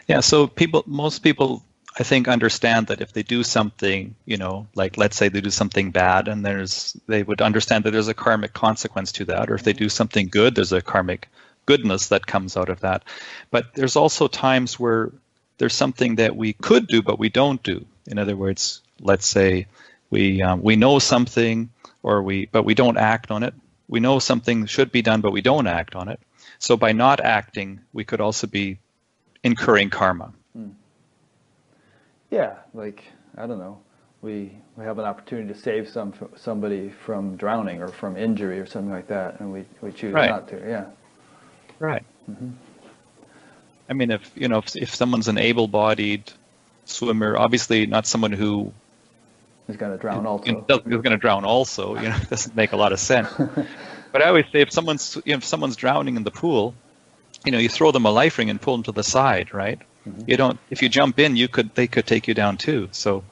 Yeah, so most people, I think, understand that if they do something, like let's say they do something bad, and they would understand that there's a karmic consequence to that, or if they do something good, there's a karmic goodness that comes out of that. But there's also times where there's something that we could do but we don't do. In other words, let's say we know something, but we don't act on it. We know something should be done, but we don't act on it. So by not acting, we could also be incurring karma. Yeah, like, I don't know, we have an opportunity to save somebody from drowning or from injury or something like that, and we choose not to. Yeah. Right. Mm-hmm. I mean, if someone's an able-bodied swimmer, obviously not someone who is going to drown also. Is going to drown also. It doesn't make a lot of sense. But I always say if someone's drowning in the pool, you throw them a life ring and pull them to the side, right? Mm-hmm. If you jump in, they could take you down too. So,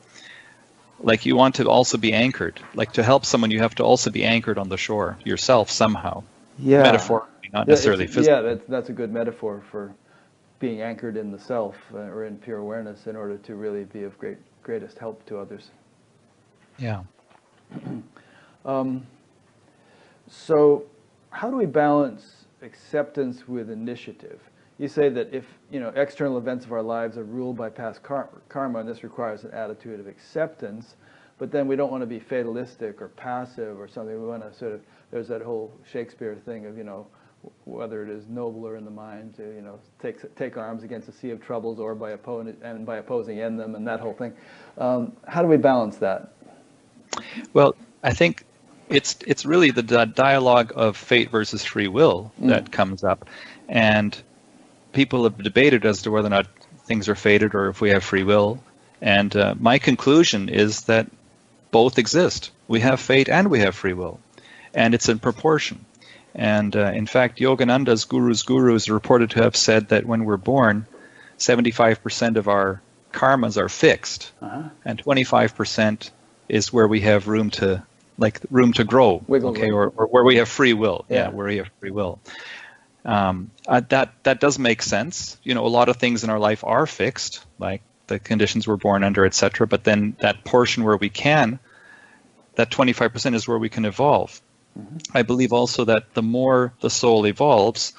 like, you want to also be anchored. Like, to help someone, you have to also be anchored on the shore yourself somehow. Yeah. Metaphorically, not necessarily physically. Yeah, that's a good metaphor for being anchored in the self or in pure awareness in order to really be of greatest help to others. Yeah. So how do we balance acceptance with initiative? You say that if external events of our lives are ruled by past karma, and this requires an attitude of acceptance, but then we don't want to be fatalistic or passive or something. We want to there's that whole Shakespeare thing of, whether it is nobler in the mind to, take arms against a sea of troubles, or by opposing end them, and that whole thing. How do we balance that? Well, I think it's really the dialogue of fate versus free will that comes up, and people have debated as to whether or not things are fated or if we have free will. And my conclusion is that both exist. We have fate and we have free will, and it's in proportion. And in fact, Yogananda's Guru's Guru is reported to have said that when we're born, 75% of our karmas are fixed, and 25% is where we have room to grow, or where we have free will. Yeah, where we have free will. That does make sense. A lot of things in our life are fixed, like the conditions we're born under, etc. But then that portion where we can, that 25% is where we can evolve. I believe also that the more the soul evolves,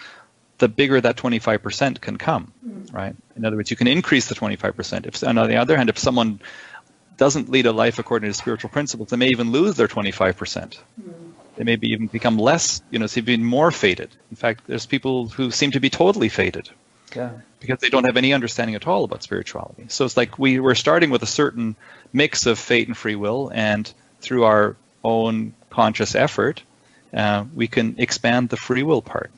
the bigger that 25% can come, right? In other words, you can increase the 25%. If, on the other hand, if someone doesn't lead a life according to spiritual principles, they may even lose their 25%. They may even become less, so even more fated. In fact, there's people who seem to be totally fated because they don't have any understanding at all about spirituality. So it's like we're starting with a certain mix of fate and free will, and through our own conscious effort, we can expand the free will part.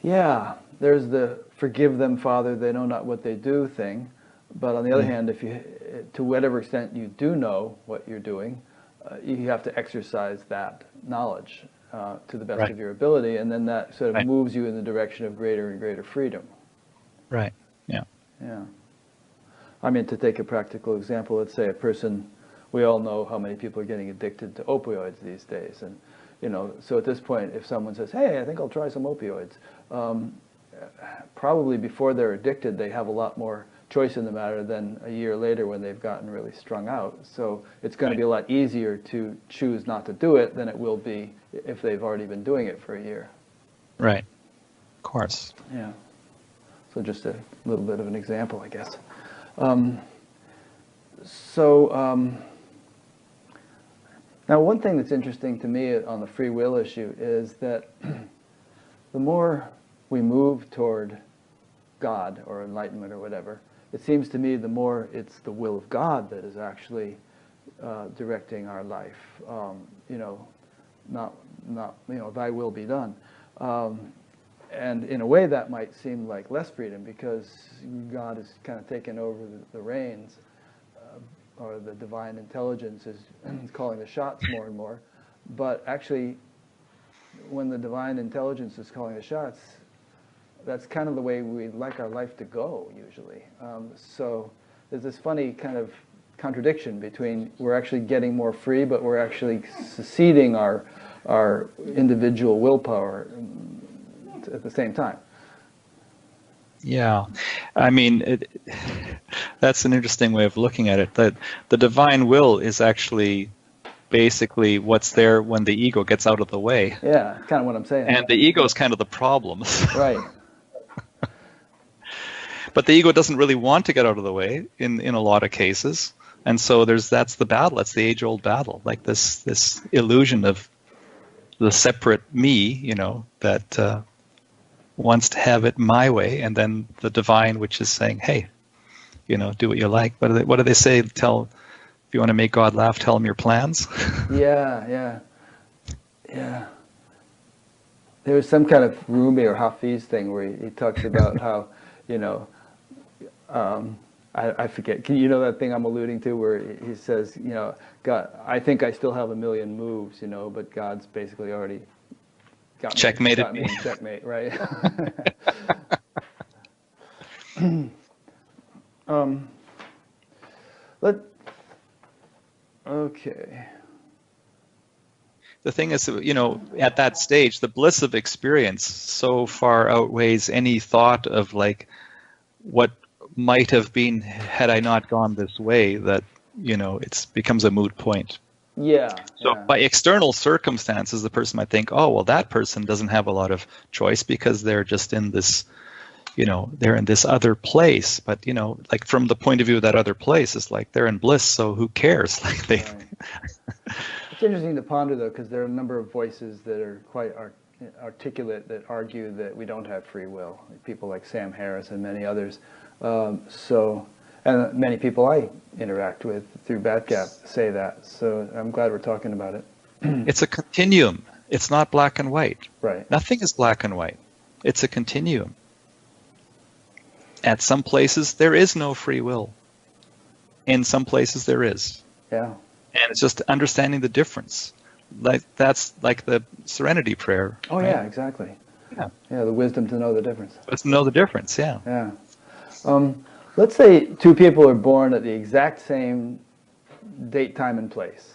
Yeah, there's the forgive them, Father, they know not what they do thing. But on the other hand, to whatever extent you do know what you're doing, you have to exercise that knowledge to the best of your ability, and then that sort of moves you in the direction of greater and greater freedom. Right, yeah. Yeah. I mean, to take a practical example, let's say a person, we all know how many people are getting addicted to opioids these days, and so at this point, if someone says, hey, I think I'll try some opioids, probably before they're addicted, they have a lot more choice in the matter than a year later when they've gotten really strung out. So it's going to be a lot easier to choose not to do it than it will be if they've already been doing it for a year. Right. Of course. Yeah. So just a little bit of an example, I guess. Now one thing that's interesting to me on the free will issue is that the more we move toward God or enlightenment or whatever, it seems to me the more it's the will of God that is actually directing our life. Not thy will be done. And in a way that might seem like less freedom because God has kind of taken over the reins. or the divine intelligence is calling the shots more and more. But actually, when the divine intelligence is calling the shots, that's kind of the way we'd like our life to go, usually. So there's this funny kind of contradiction between we're actually getting more free, but we're actually seceding our individual willpower at the same time. Yeah, I mean, that's an interesting way of looking at it. That the divine will is actually basically what's there when the ego gets out of the way. Yeah, kind of what I'm saying. And the ego is kind of the problem. Right. But the ego doesn't really want to get out of the way in a lot of cases. And so that's the battle. That's the age-old battle. Like this illusion of the separate me, that wants to have it my way, and then the divine, which is saying, hey, do what you like. What do they say? If you want to make God laugh, tell him your plans. Yeah. There was some kind of Rumi or Hafiz thing where he talks about how, I forget. You know that thing I'm alluding to where he says, God, I think I still have a million moves, but God's basically already got checkmated me. Checkmate, right? Okay. The thing is, at that stage, the bliss of experience so far outweighs any thought of like what might have been had I not gone this way, that it becomes a moot point. Yeah. So by external circumstances, the person might think, oh, well, that person doesn't have a lot of choice because they're just in this, they're in this other place. But, like from the point of view of that other place, it's like they're in bliss, so who cares? Like they. Right. It's interesting to ponder, though, because there are a number of voices that are quite articulate that argue that we don't have free will. People like Sam Harris and many others. And many people I interact with through Batgap say that. So I'm glad we're talking about it. It's a continuum. It's not black and white. Right. Nothing is black and white. It's a continuum. At some places, there is no free will. In some places, there is. Yeah. And it's just understanding the difference. That's like the serenity prayer. Oh, right? yeah, exactly. Yeah. Yeah, the wisdom to know the difference. Let's know the difference, yeah. Yeah. Let's say two people are born at the exact same date, time, and place.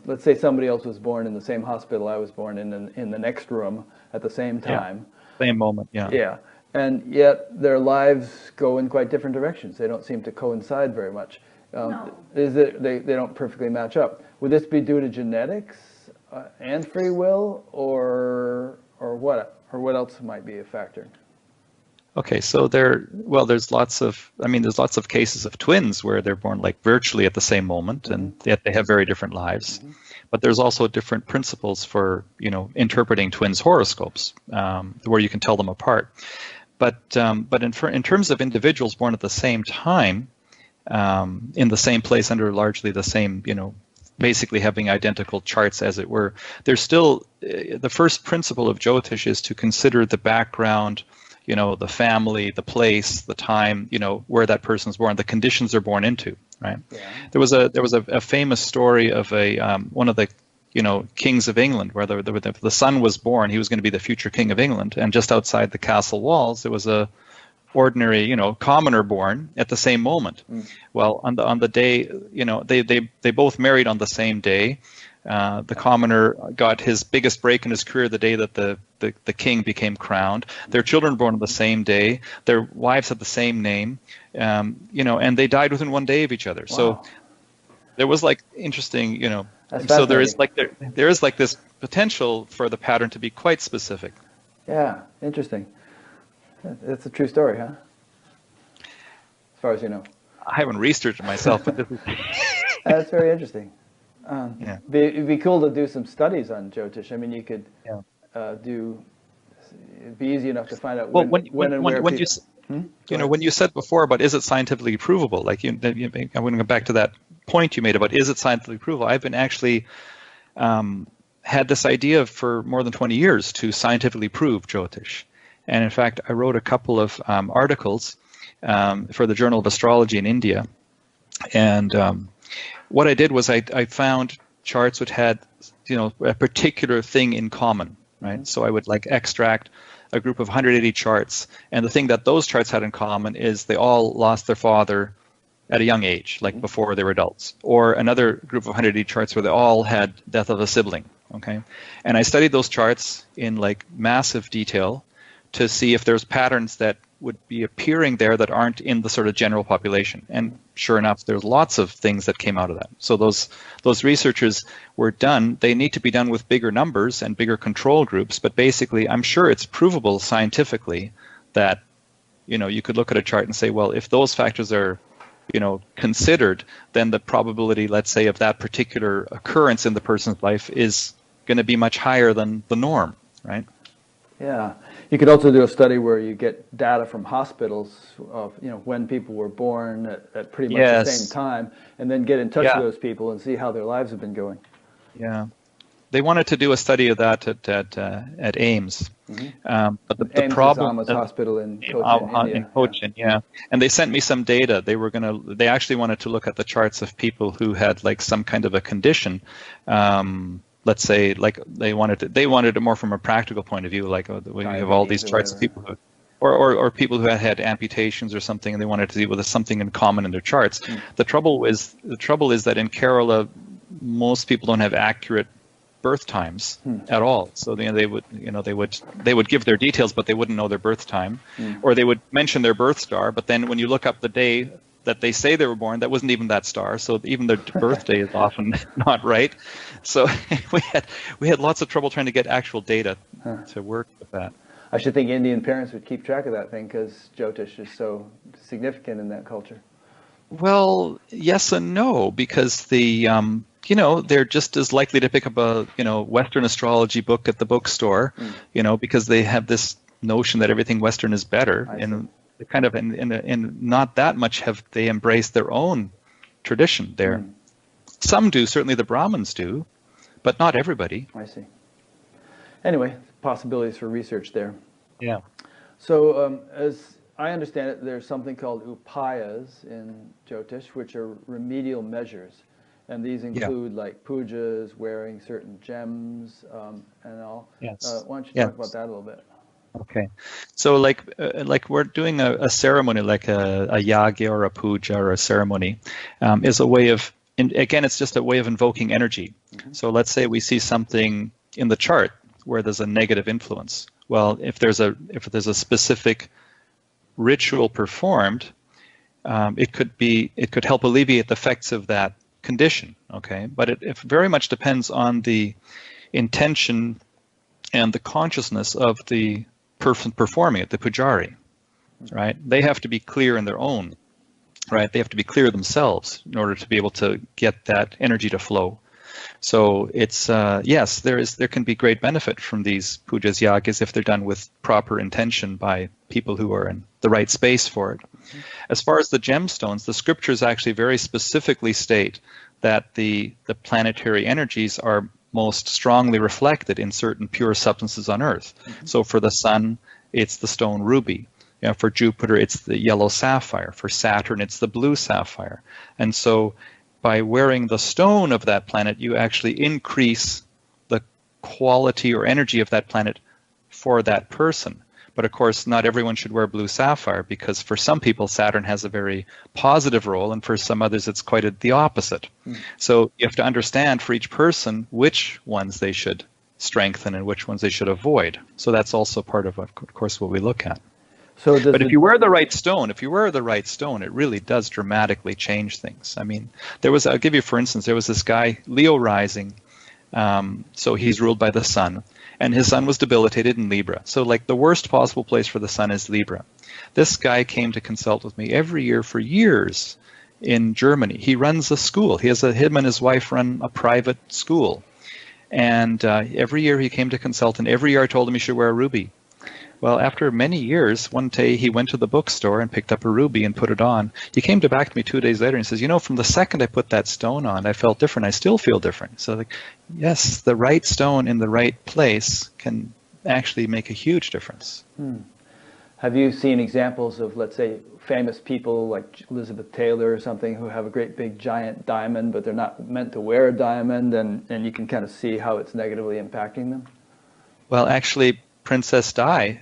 Let's say somebody else was born in the same hospital I was born in the next room at the same time. Yeah. Same moment, yeah. Yeah. And yet their lives go in quite different directions. They don't seem to coincide very much. No. They don't perfectly match up. Would this be due to genetics and free will, or what? Or what else might be a factor? Okay, so there's lots of cases of twins where they're born like virtually at the same moment, and yet they have very different lives. But there's also different principles for interpreting twins' horoscopes, where you can tell them apart. But in terms of individuals born at the same time, in the same place under largely the same, basically having identical charts, as it were, there's still the first principle of Jyotish is to consider the background, the family, the place, the time, where that person's born, the conditions they're born into, right? Yeah. There was a famous story of one of the kings of England, where the son was born. He was going to be the future king of England, and just outside the castle walls there was a ordinary commoner born at the same moment. Well, on the day, they both married on the same day. The commoner got his biggest break in his career the day that the king became crowned. Their children were born on the same day. Their wives had the same name, and they died within one day of each other. Wow. So there was like interesting, so there is like this potential for the pattern to be quite specific. Yeah, interesting. That's a true story, huh? As far as you know. I haven't researched it myself, but this is... That's very interesting. Yeah. It'd be cool to do some studies on Jyotish. I mean, you could it'd be easy enough to find out when and where people... when you said before about is it scientifically provable, like I want to go back to that point you made about is it scientifically provable. I've been actually had this idea for more than 20 years to scientifically prove Jyotish. And in fact, I wrote a couple of articles for the Journal of Astrology in India. And what I did was I found charts which had, a particular thing in common, right? So I would like extract a group of 180 charts, and the thing that those charts had in common is they all lost their father at a young age, like before they were adults, or another group of 180 charts where they all had death of a sibling, okay? And I studied those charts in like massive detail to see if there's patterns that would be appearing there that aren't in the sort of general population. And sure enough, there's lots of things that came out of that. So those researchers were done. They need to be done with bigger numbers and bigger control groups, but basically I'm sure it's provable scientifically that, you could look at a chart and say, well, if those factors are, considered, then the probability, let's say, of that particular occurrence in the person's life is going to be much higher than the norm, right? Yeah. You could also do a study where you get data from hospitals of, when people were born at pretty much the same time, and then get in touch with those people and see how their lives have been going. Yeah. They wanted to do a study of that at AIMS. But the AIMS problem is hospital in Cochin, India. In Cochin, yeah. And they sent me some data. They actually wanted to look at the charts of people who had like some kind of a condition. Let's say, like they wanted it more from a practical point of view, like we have all these charts of people who, or people who had amputations or something, and they wanted to see whether there's something in common in their charts. The trouble is that in Kerala, most people don't have accurate birth times at all. So they would give their details, but they wouldn't know their birth time, or they would mention their birth star, but then when you look up the day that they say they were born, that wasn't even that star. So even their birthday is often not right. So we had lots of trouble trying to get actual data to work with that. I should think Indian parents would keep track of that thing because Jyotish is so significant in that culture. Well, yes and no, because they're just as likely to pick up a Western astrology book at the bookstore, because they have this notion that everything Western is better, and kind of and not that much have they embraced their own tradition there. Some do, certainly the Brahmins do, but not everybody. I see. Anyway, possibilities for research there. Yeah. So as I understand it, there's something called upayas in Jyotish, which are remedial measures. And these include like pujas, wearing certain gems, and all. Yes. Why don't you talk about that a little bit? Okay. So like we're doing a ceremony, like a yagya or a puja or a ceremony, is a way of, again, it's just a way of invoking energy. So let's say we see something in the chart where there's a negative influence. Well, if there's a specific ritual performed, it could help alleviate the effects of that condition, okay? But it very much depends on the intention and the consciousness of the person performing it, the pujari, right? They have to be clear in their own, right? They have to be clear themselves in order to be able to get that energy to flow. So it's, yes, there can be great benefit from these pujas, yagas, if they're done with proper intention by people who are in the right space for it. As far as the gemstones, the scriptures actually very specifically state that the planetary energies are most strongly reflected in certain pure substances on Earth. So for the sun, it's the stone ruby. For Jupiter, it's the yellow sapphire. For Saturn, it's the blue sapphire. And so by wearing the stone of that planet, you actually increase the quality or energy of that planet for that person. But of course, not everyone should wear blue sapphire, because for some people, Saturn has a very positive role, and for some others, it's quite the opposite. So you have to understand for each person which ones they should strengthen and which ones they should avoid. So that's also part of course, what we look at. But if you wear the right stone, it really does dramatically change things. I mean, I'll give you, for instance, there was this guy, Leo rising, so he's ruled by the sun, and his sun was debilitated in Libra. So like the worst possible place for the sun is Libra. This guy came to consult with me every year for years in Germany. He runs a school. Him and his wife run a private school. And every year he came to consult, and every year I told him he should wear a ruby. Well, after many years, one day he went to the bookstore and picked up a ruby and put it on. He came back to me 2 days later and says, from the second I put that stone on, I felt different. I still feel different. So yes, the right stone in the right place can actually make a huge difference. Have you seen examples of, let's say, famous people like Elizabeth Taylor or something who have a great big giant diamond, but they're not meant to wear a diamond, and you can kind of see how it's negatively impacting them? Well, actually, Princess Di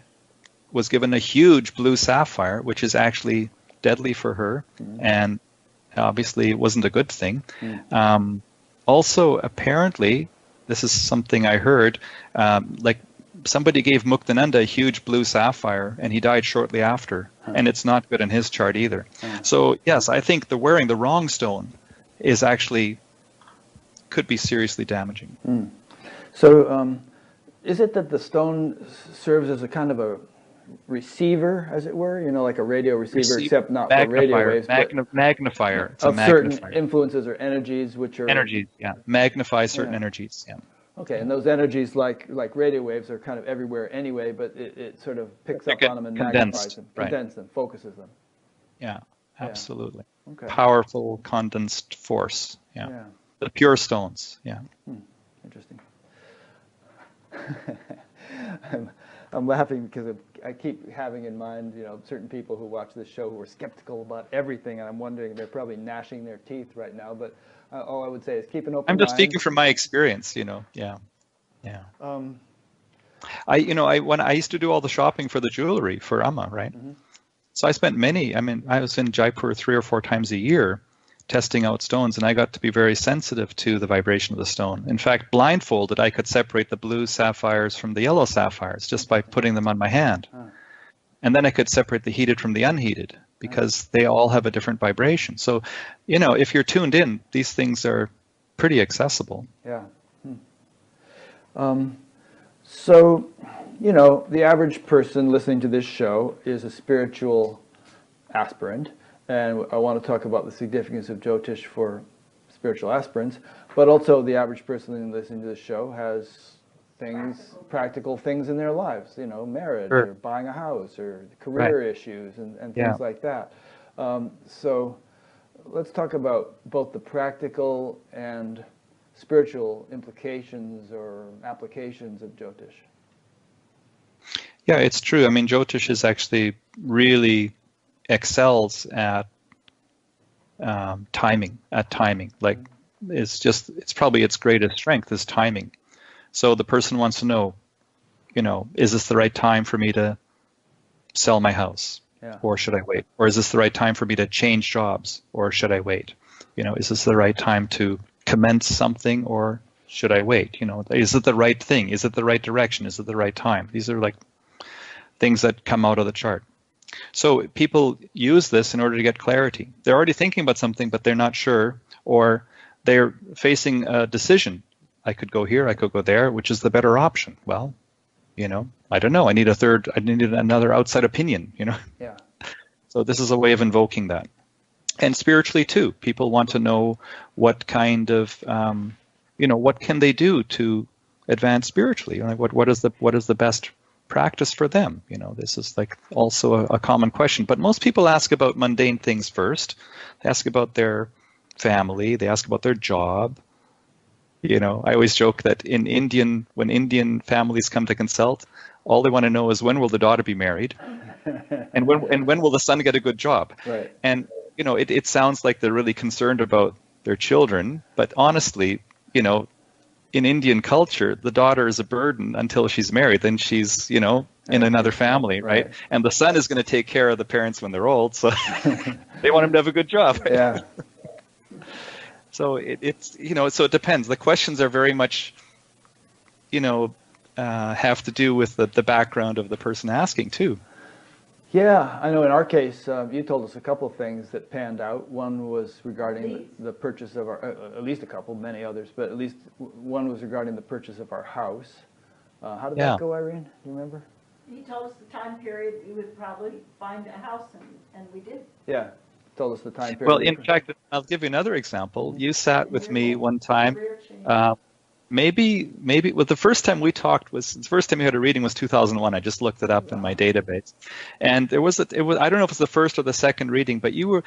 was given a huge blue sapphire, which is actually deadly for her, and obviously it wasn't a good thing. Also, apparently, this is something I heard, like somebody gave Muktananda a huge blue sapphire, and he died shortly after, and it's not good in his chart either. So yes, I think the wearing the wrong stone is actually could be seriously damaging. So is it that the stone serves as a kind of a receiver, as it were, you know, like a radio receiver, except not for radio waves, but magnifier. It's of a magnifier. certain influences or energies, which are energies, yeah, magnify certain energies, yeah. Okay, and those energies, like radio waves, are kind of everywhere anyway, but it sort of picks up on them and magnifies them, condenses them, focuses them. Yeah, absolutely. Okay. Powerful condensed force. Yeah. The pure stones. Yeah. Interesting. I'm laughing because I keep having in mind, you know, certain people who watch this show who are skeptical about everything, and I'm wondering, they're probably gnashing their teeth right now. But all I would say is keep an open mind. I'm just speaking from my experience, you know. Yeah. When I used to do all the shopping for the jewelry for Amma, right? So I spent I was in Jaipur 3 or 4 times a year testing out stones, and I got to be very sensitive to the vibration of the stone. In fact, blindfolded, I could separate the blue sapphires from the yellow sapphires just by putting them on my hand. And then I could separate the heated from the unheated because they all have a different vibration. So, you know, if you're tuned in, these things are pretty accessible. Yeah. So, you know, the average person listening to this show is a spiritual aspirant. And I want to talk about the significance of Jyotish for spiritual aspirants, but also the average person listening to this show has practical things in their lives, you know, marriage or buying a house or career issues and things like that. So let's talk about both the practical and spiritual implications or applications of Jyotish. Yeah, it's true. I mean, Jyotish is actually really excels at timing. Like it's probably its greatest strength is timing. So the person wants to know, you know, is this the right time for me to sell my house, or should I wait? Or is this the right time for me to change jobs, or should I wait? You know, is this the right time to commence something, or should I wait? You know, is it the right thing? Is it the right direction? Is it the right time? These are like things that come out of the chart. So people use this in order to get clarity. They're already thinking about something, but they're not sure, or they're facing a decision. I could go here, I could go there, which is the better option? Well, you know, I don't know. I need another outside opinion, you know? Yeah. So this is a way of invoking that. And spiritually too, people want to know what kind of, what can they do to advance spiritually? Like what is the best practice for them? You know, this is like also a common question, but most people ask about mundane things first. They ask about their family, they ask about their job. You know, I always joke that when Indian families come to consult, all they want to know is when will the daughter be married and when will the son get a good job. Right. And you know, it sounds like they're really concerned about their children, but honestly, you know, in Indian culture, the daughter is a burden until she's married. Then she's, you know, in another family, right? And the son is going to take care of the parents when they're old, so they want him to have a good job. Right? Yeah. So it's, you know, so it depends. The questions are very much, you know, have to do with the background of the person asking too. Yeah, I know in our case, you told us a couple of things that panned out. One was regarding the purchase of our, at least a couple, many others, but at least one was regarding the purchase of our house. How did that go, Irene? Do you remember? He told us the time period we would probably find a house, and we did. Yeah, told us the time period. Well, in fact, I'll give you another example. You sat with me one time. Maybe well, the first time we talked the first time you had a reading was 2001. I just looked it up in my database, and it was I don't know if it's the first or the second reading, but you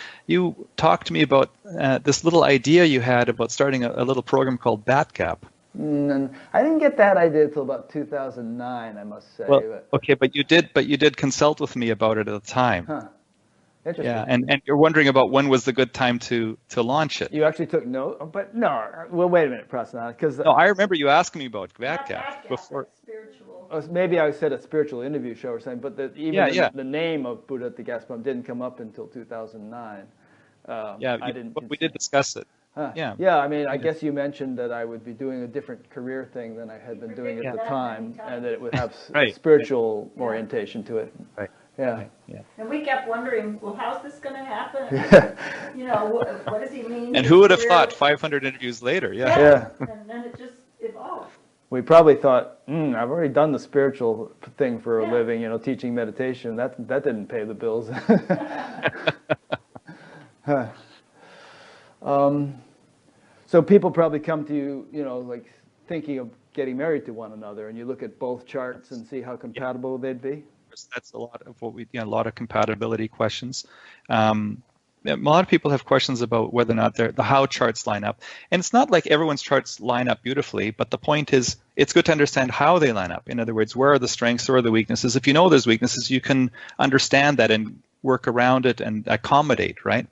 talked to me about this little idea you had about starting a little program called BatGap. And I didn't get that idea until about 2009, I must say. Well, But, okay, but you did consult with me about it at the time. huh. Interesting. Yeah, and you're wondering about when was the good time to launch it. You actually took note, but no. Well, wait a minute, Prasanna, because No, I remember you asking me about Not Batgap that before. spiritual. maybe I said a spiritual interview show or something, but the name of Buddha at the Gas Pump didn't come up until 2009. Yeah, I didn't. but we did discuss it. Huh. Yeah. Yeah, I mean, I guess you mentioned that I would be doing a different career thing than I had been doing at Yeah. the time, and that it would have Right. spiritual orientation to it. Right. Yeah. Yeah. And we kept wondering, well, how's this gonna happen? You know, what does he mean? And who would have Career- thought 500 interviews later? Yeah. Yeah. And then it just evolved. We probably thought, I've already done the spiritual thing for a Yeah. living, teaching meditation. That didn't pay the bills. Huh. So people probably come to you, like thinking of getting married to one another, and you look at both charts and see how compatible they'd be. That's a lot of what a lot of compatibility questions. A lot of people have questions about whether or not the how charts line up. And it's not like everyone's charts line up beautifully, but the point is it's good to understand how they line up. In other words, where are the strengths, where are the weaknesses? If you know there's weaknesses, you can understand that and work around it and accommodate, right?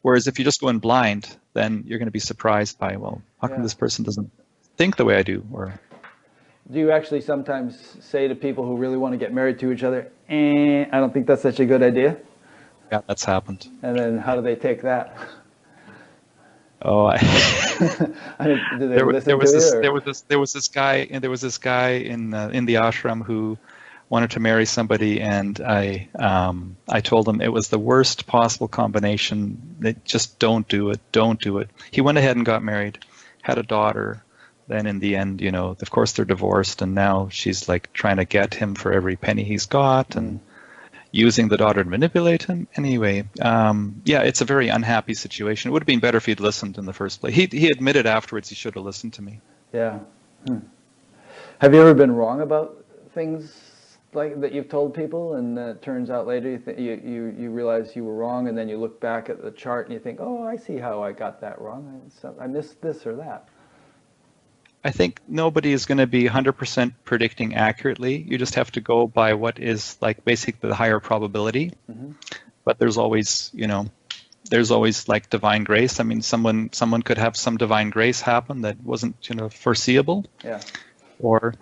Whereas if you just go in blind, then you're going to be surprised by, well, how come this person doesn't think the way I do? Or do you actually sometimes say to people who really want to get married to each other, I don't think that's such a good idea? yeah, that's happened. And then how do they take that? Oh, Do they listen to you? Or? there was this guy in the ashram who wanted to marry somebody, and I told him it was the worst possible combination. That just don't do it. He went ahead and got married, had a daughter. Then in the end, of course they're divorced, and now she's like trying to get him for every penny he's got, and using the daughter to manipulate him. Anyway, yeah, it's a very unhappy situation. It would have been better if he'd listened in the first place. He admitted afterwards he should have listened to me. Yeah. Have you ever been wrong about things like that you've told people, and it turns out later you realize you were wrong, and then you look back at the chart and you think, oh, I see how I got that wrong. I missed this or that. I think nobody is going to be 100% predicting accurately. You just have to go by what is like basically the higher probability. Mm-hmm. But there's always, like divine grace. I mean, someone could have some divine grace happen that wasn't, foreseeable. Yeah. Or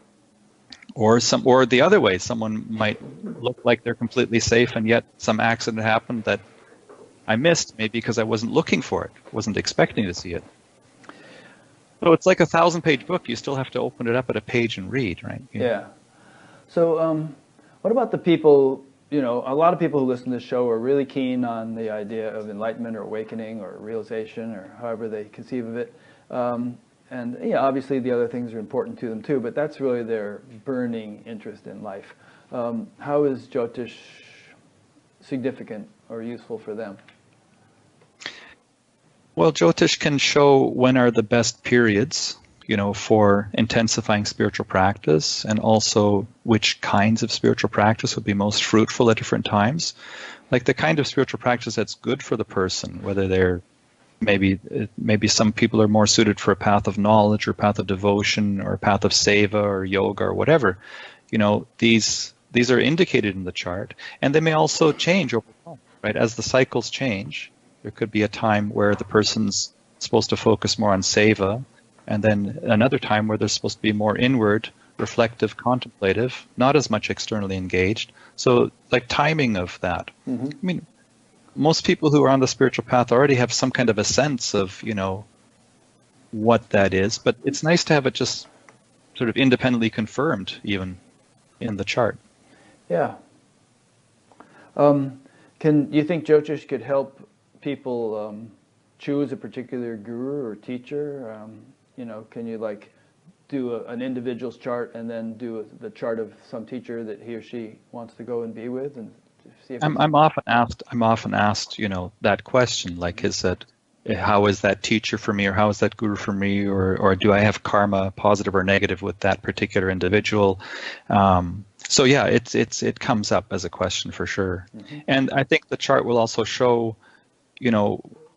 the other way, someone might look like they're completely safe, and yet some accident happened that I missed, maybe because I wasn't looking for it, wasn't expecting to see it. So it's like a 1,000-page book. You still have to open it up at a page and read, right? Yeah. So what about the people, a lot of people who listen to this show are really keen on the idea of enlightenment or awakening or realization or however they conceive of it. And obviously the other things are important to them too, but that's really their burning interest in life. How is Jyotish significant or useful for them? Well, Jyotish can show when are the best periods, for intensifying spiritual practice, and also which kinds of spiritual practice would be most fruitful at different times. Like the kind of spiritual practice that's good for the person, whether they're maybe some people are more suited for a path of knowledge or path of devotion or a path of seva or yoga or whatever. These are indicated in the chart, and they may also change over time, right? As the cycles change, there could be a time where the person's supposed to focus more on seva, and then another time where they're supposed to be more inward, reflective, contemplative, not as much externally engaged. So like timing of that. Mm-hmm. I mean, most people who are on the spiritual path already have some kind of a sense of, what that is, but it's nice to have it just sort of independently confirmed even in the chart. Yeah. Can you think Jyotish could help people choose a particular guru or teacher? Can you do an individual's chart and then do the chart of some teacher that he or she wants to go and be with, and see if I'm often asked that question, like, how is that teacher for me, or how is that guru for me, or do I have karma, positive or negative, with that particular individual? So yeah, it comes up as a question for sure. Mm-hmm. And I think the chart will also show,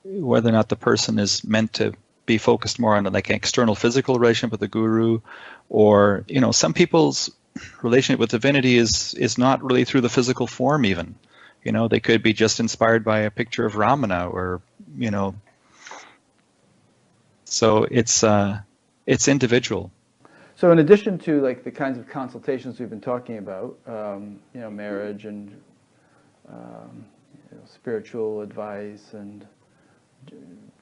whether or not the person is meant to be focused more on like an external physical relationship with the guru, or some people's relationship with divinity is not really through the physical form even. They could be just inspired by a picture of Ramana, or so it's individual. So in addition to like the kinds of consultations we've been talking about, marriage and spiritual advice and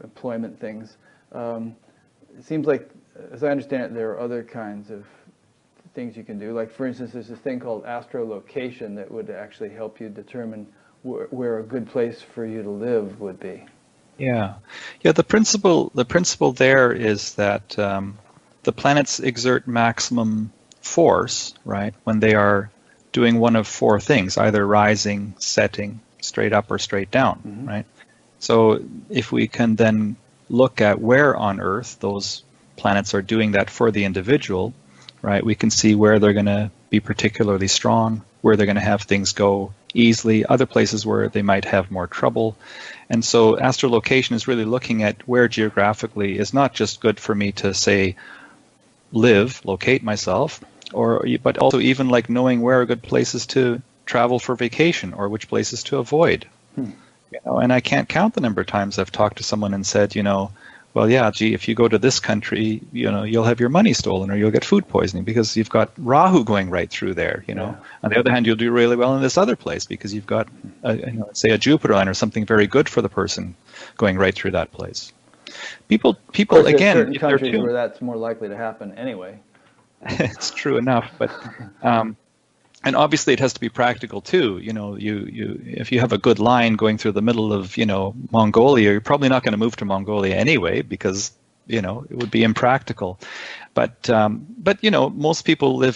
employment things, it seems like, as I understand it, there are other kinds of things you can do. Like, for instance, there's this thing called astrolocation that would actually help you determine where a good place for you to live would be. Yeah. The principle there is that the planets exert maximum force, right, when they are doing one of four things, either rising, setting, straight up, or straight down, mm-hmm. right? So if we can then look at where on Earth those planets are doing that for the individual, right, we can see where they're going to be particularly strong, where they're going to have things go easily, other places where they might have more trouble. And so astrolocation is really looking at where geographically is not just good for me to say locate myself, but also even like knowing where are good places to travel for vacation or which places to avoid. And I can't count the number of times I've talked to someone and said, well, yeah, gee, if you go to this country, you'll have your money stolen or you'll get food poisoning because you've got Rahu going right through there, Yeah. On the other hand, you'll do really well in this other place because you've got, say, a Jupiter line or something very good for the person going right through that place. People again, certain countries where that's more likely to happen anyway. It's true enough, but and obviously it has to be practical too. You if you have a good line going through the middle of Mongolia, you're probably not going to move to Mongolia anyway because it would be impractical. But most people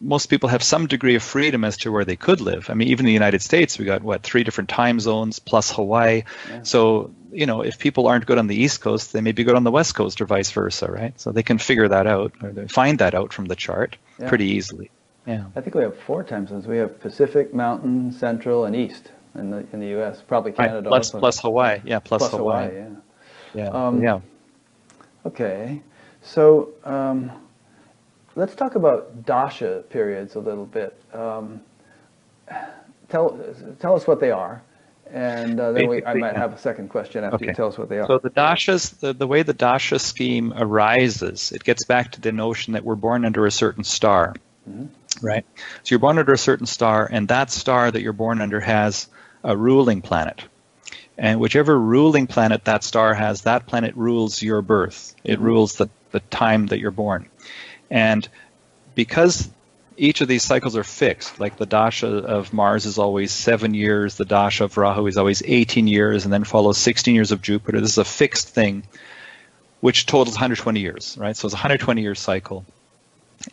most people have some degree of freedom as to where they could live. I mean, even in the United States, we got 3 different time zones plus Hawaii. Yeah. So if people aren't good on the East Coast, they may be good on the West Coast or vice versa, right? So they can figure that out or they find that out from the chart pretty easily. Yeah, I think we have 4 time zones. We have Pacific, Mountain, Central, and East in the U.S. Probably Canada right. also. Plus Hawaii. Yeah, plus Hawaii. Yeah. Yeah. Okay, so let's talk about dasha periods a little bit. Tell us what they are, and then I might have a second question after you tell us what they are. So the dashas, the way the dasha scheme arises, it gets back to the notion that we're born under a certain star. Mm-hmm. Right? So you're born under a certain star, and that star that you're born under has a ruling planet. And whichever ruling planet that star has, that planet rules your birth. It rules the time that you're born. And because each of these cycles are fixed, like the dasha of Mars is always 7 years, the dasha of Rahu is always 18 years, and then follows 16 years of Jupiter. This is a fixed thing, which totals 120 years, right? So it's a 120-year cycle.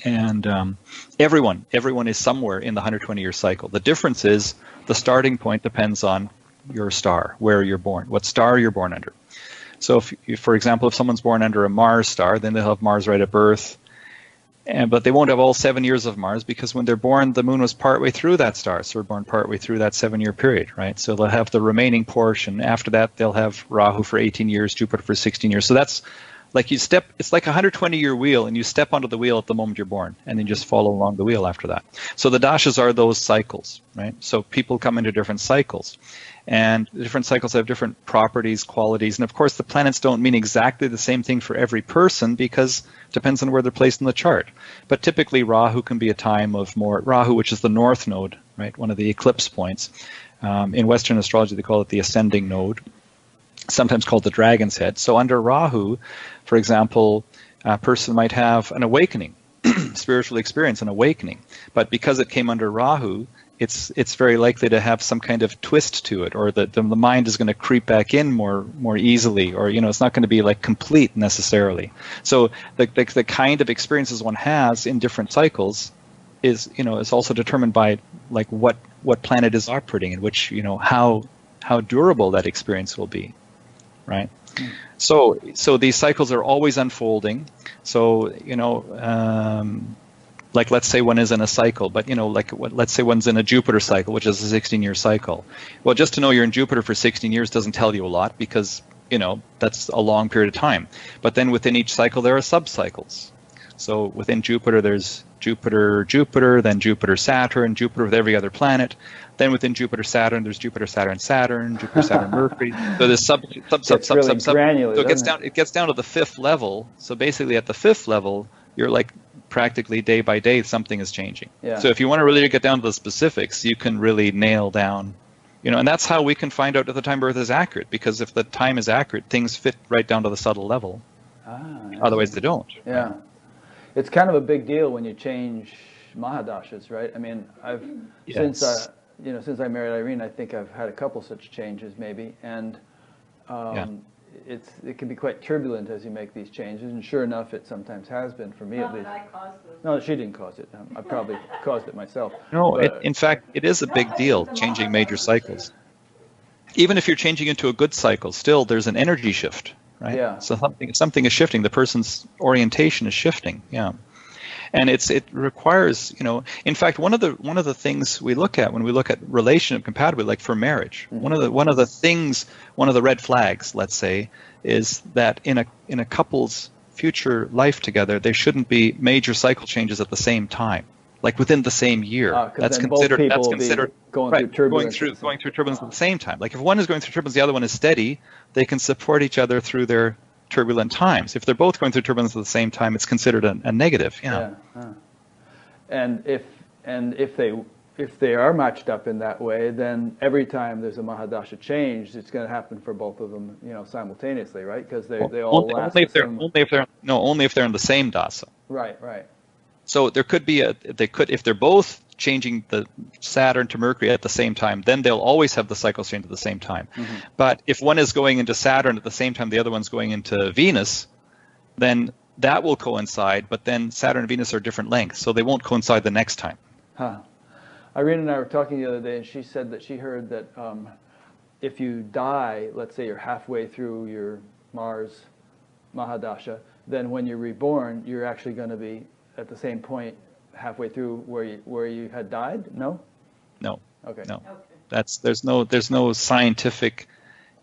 And everyone is somewhere in the 120-year cycle. The difference is the starting point depends on your star, where you're born, what star you're born under. So if for example, if someone's born under a Mars star, then they'll have Mars right at birth, but they won't have all 7 years of Mars because when they're born, the moon was partway through that star. So they're born partway through that 7-year period, right? So they'll have the remaining portion. After that, they'll have Rahu for 18 years, Jupiter for 16 years. So that's like it's like a 120-year wheel, and you step onto the wheel at the moment you're born, and then just follow along the wheel after that. So the dashas are those cycles, right? So people come into different cycles, and the different cycles have different properties, qualities, and of course the planets don't mean exactly the same thing for every person because it depends on where they're placed in the chart. But typically Rahu can be a time of more, Rahu, which is the north node, right? One of the eclipse points. In Western astrology, they call it the ascending node, sometimes called the dragon's head. So under Rahu, for example, a person might have an awakening, spiritual experience, an awakening. But because it came under Rahu, it's very likely to have some kind of twist to it, or the mind is going to creep back in more easily, or it's not going to be like complete necessarily. So the kind of experiences one has in different cycles is also determined by like what planet is operating in, which how durable that experience will be. Right. So these cycles are always unfolding. So, like let's say one is in a cycle, but let's say one's in a Jupiter cycle, which is a 16-year cycle. Well, just to know you're in Jupiter for 16 years doesn't tell you a lot because that's a long period of time. But then within each cycle, there are subcycles. So within Jupiter, there's Jupiter, then Jupiter, Saturn, Jupiter with every other planet. Then within Jupiter, Saturn, there's Jupiter, Saturn, Jupiter, Saturn, Mercury. So there's sub. Granular, So it gets down to the fifth level. So basically, at the fifth level, you're like practically day by day something is changing. Yeah. So if you want to really get down to the specifics, you can really nail down. And that's how we can find out if the time of birth is accurate, because if the time is accurate, things fit right down to the subtle level. Otherwise, they don't. Yeah. It's kind of a big deal when you change Mahadashas, right? I mean, since I married Irene, I think I've had a couple such changes maybe, and it can be quite turbulent as you make these changes, and sure enough, it sometimes has been for me at least. I caused them. No, she didn't cause it. I probably caused it myself. No, But- in fact, it is a big deal, changing major cycles. Even if you're changing into a good cycle, still there's an energy shift, right? Yeah. So something is shifting. The person's orientation is shifting. Yeah. And it requires, in fact, one of the things we look at when we look at relationship compatibility, like for marriage, one of the red flags, let's say, is that in a couple's future life together, there shouldn't be major cycle changes at the same time, like within the same year. That's considered going through turbulence at the same time. Like if one is going through turbulence, the other one is steady, they can support each other through their turbulent times. If they're both going through turbulence at the same time, it's considered a negative. Yeah. And if they are matched up in that way, then every time there's a Mahadasha change, it's going to happen for both of them, simultaneously, right? Because they all last. Only if they're in the same dasa. Right. So there could be if they're both changing the Saturn to Mercury at the same time, then they'll always have the cycles change at the same time. Mm-hmm. But if one is going into Saturn at the same time the other one's going into Venus, then that will coincide, but then Saturn and Venus are different lengths, so they won't coincide the next time. Irene and I were talking the other day, and she said that she heard that if you die, let's say you're halfway through your Mars Mahadasha, then when you're reborn, you're actually going to be at the same point halfway through where you had died? No. Okay. No. There's no scientific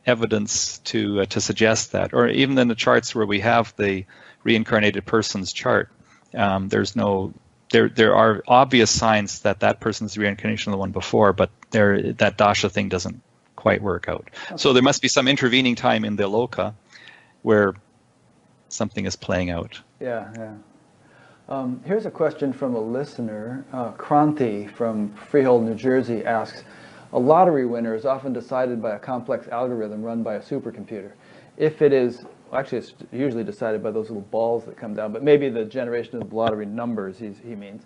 evidence to suggest that, or even in the charts where we have the reincarnated person's chart, there are obvious signs that person's the reincarnation of the one before, but that dasha thing doesn't quite work out. Okay. So there must be some intervening time in the loka where something is playing out. Yeah. Here's a question from a listener. Kranti from Freehold, New Jersey asks, a lottery winner is often decided by a complex algorithm run by a supercomputer. If it is, actually it's usually decided by those little balls that come down, but maybe the generation of lottery numbers he means.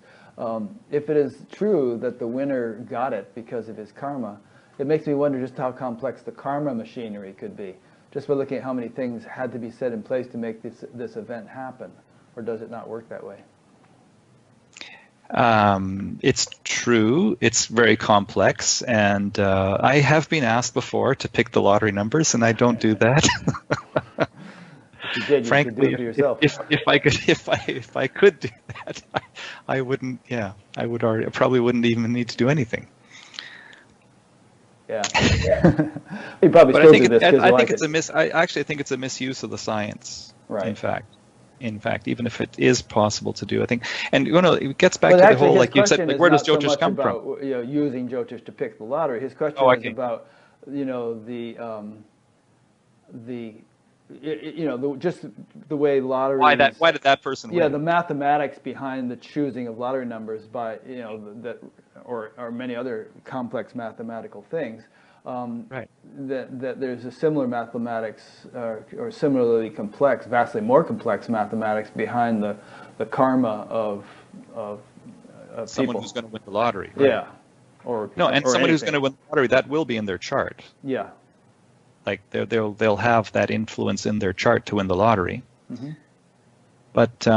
If it is true that the winner got it because of his karma, it makes me wonder just how complex the karma machinery could be, just by looking at how many things had to be set in place to make this event happen. Or does it not work that way? It's true. It's very complex, and I have been asked before to pick the lottery numbers, and I don't do that. You did. Frankly, you could do it for yourself. if I could do that, I wouldn't. Yeah, I probably wouldn't even need to do anything. Yeah. You probably but still do this because you like it. I actually think it's a misuse of the science. Right. In fact, even if it is possible to do, I think, and it gets back to the whole, like you said, like where does Jyotish come from? Using Jyotish to pick the lottery. His question is about, just the way lottery. Why did that person win? Yeah, the mathematics behind the choosing of lottery numbers by or many other complex mathematical things. Right. That there's a similar mathematics or similarly complex, vastly more complex mathematics behind the karma of someone people. Who's going to win the lottery. Right? Yeah. Someone who's going to win the lottery, that will be in their chart. Yeah. Like they'll have that influence in their chart to win the lottery. Mm-hmm. But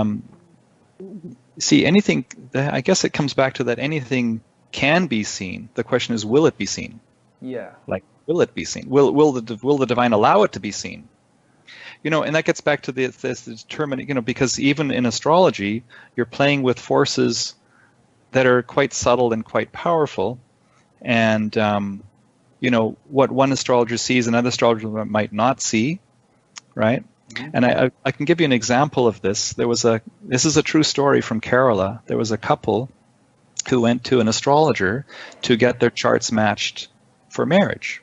see, anything. I guess it comes back to that anything can be seen. The question is, will it be seen? Yeah. Like, will it be seen? Will the divine allow it to be seen? And that gets back to this determining. Because even in astrology, you're playing with forces that are quite subtle and quite powerful, and what one astrologer sees, another astrologer might not see. right? And I can give you an example of this. This is a true story from Kerala. There was a couple who went to an astrologer to get their charts matched for marriage.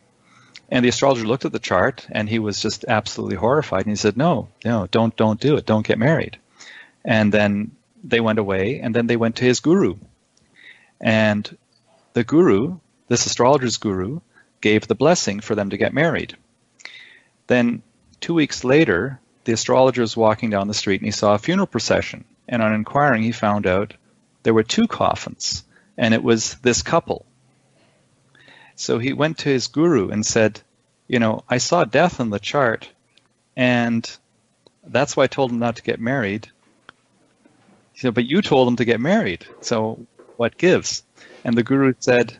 And the astrologer looked at the chart and he was just absolutely horrified. And he said, no, don't do it. Don't get married. And then they went away, and then they went to his guru. And the guru, this astrologer's guru, gave the blessing for them to get married. Then 2 weeks later, the astrologer was walking down the street and he saw a funeral procession. And on inquiring, he found out there were 2 coffins, and it was this couple. So he went to his guru and said, I saw death in the chart, and that's why I told him not to get married. He said, but you told him to get married, so what gives? And the guru said,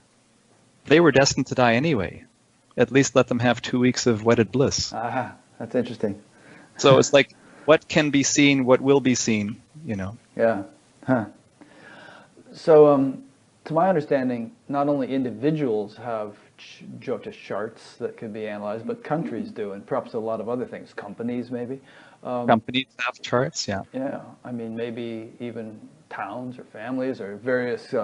they were destined to die anyway. At least let them have 2 weeks of wedded bliss. Ah, that's interesting. So it's like, what can be seen, what will be seen, Yeah. Huh. So, to my understanding, not only individuals have Jyotish charts that could be analyzed, but countries do, and perhaps a lot of other things. Companies, maybe. Companies have charts, yeah. Yeah. I mean, maybe even towns or families or various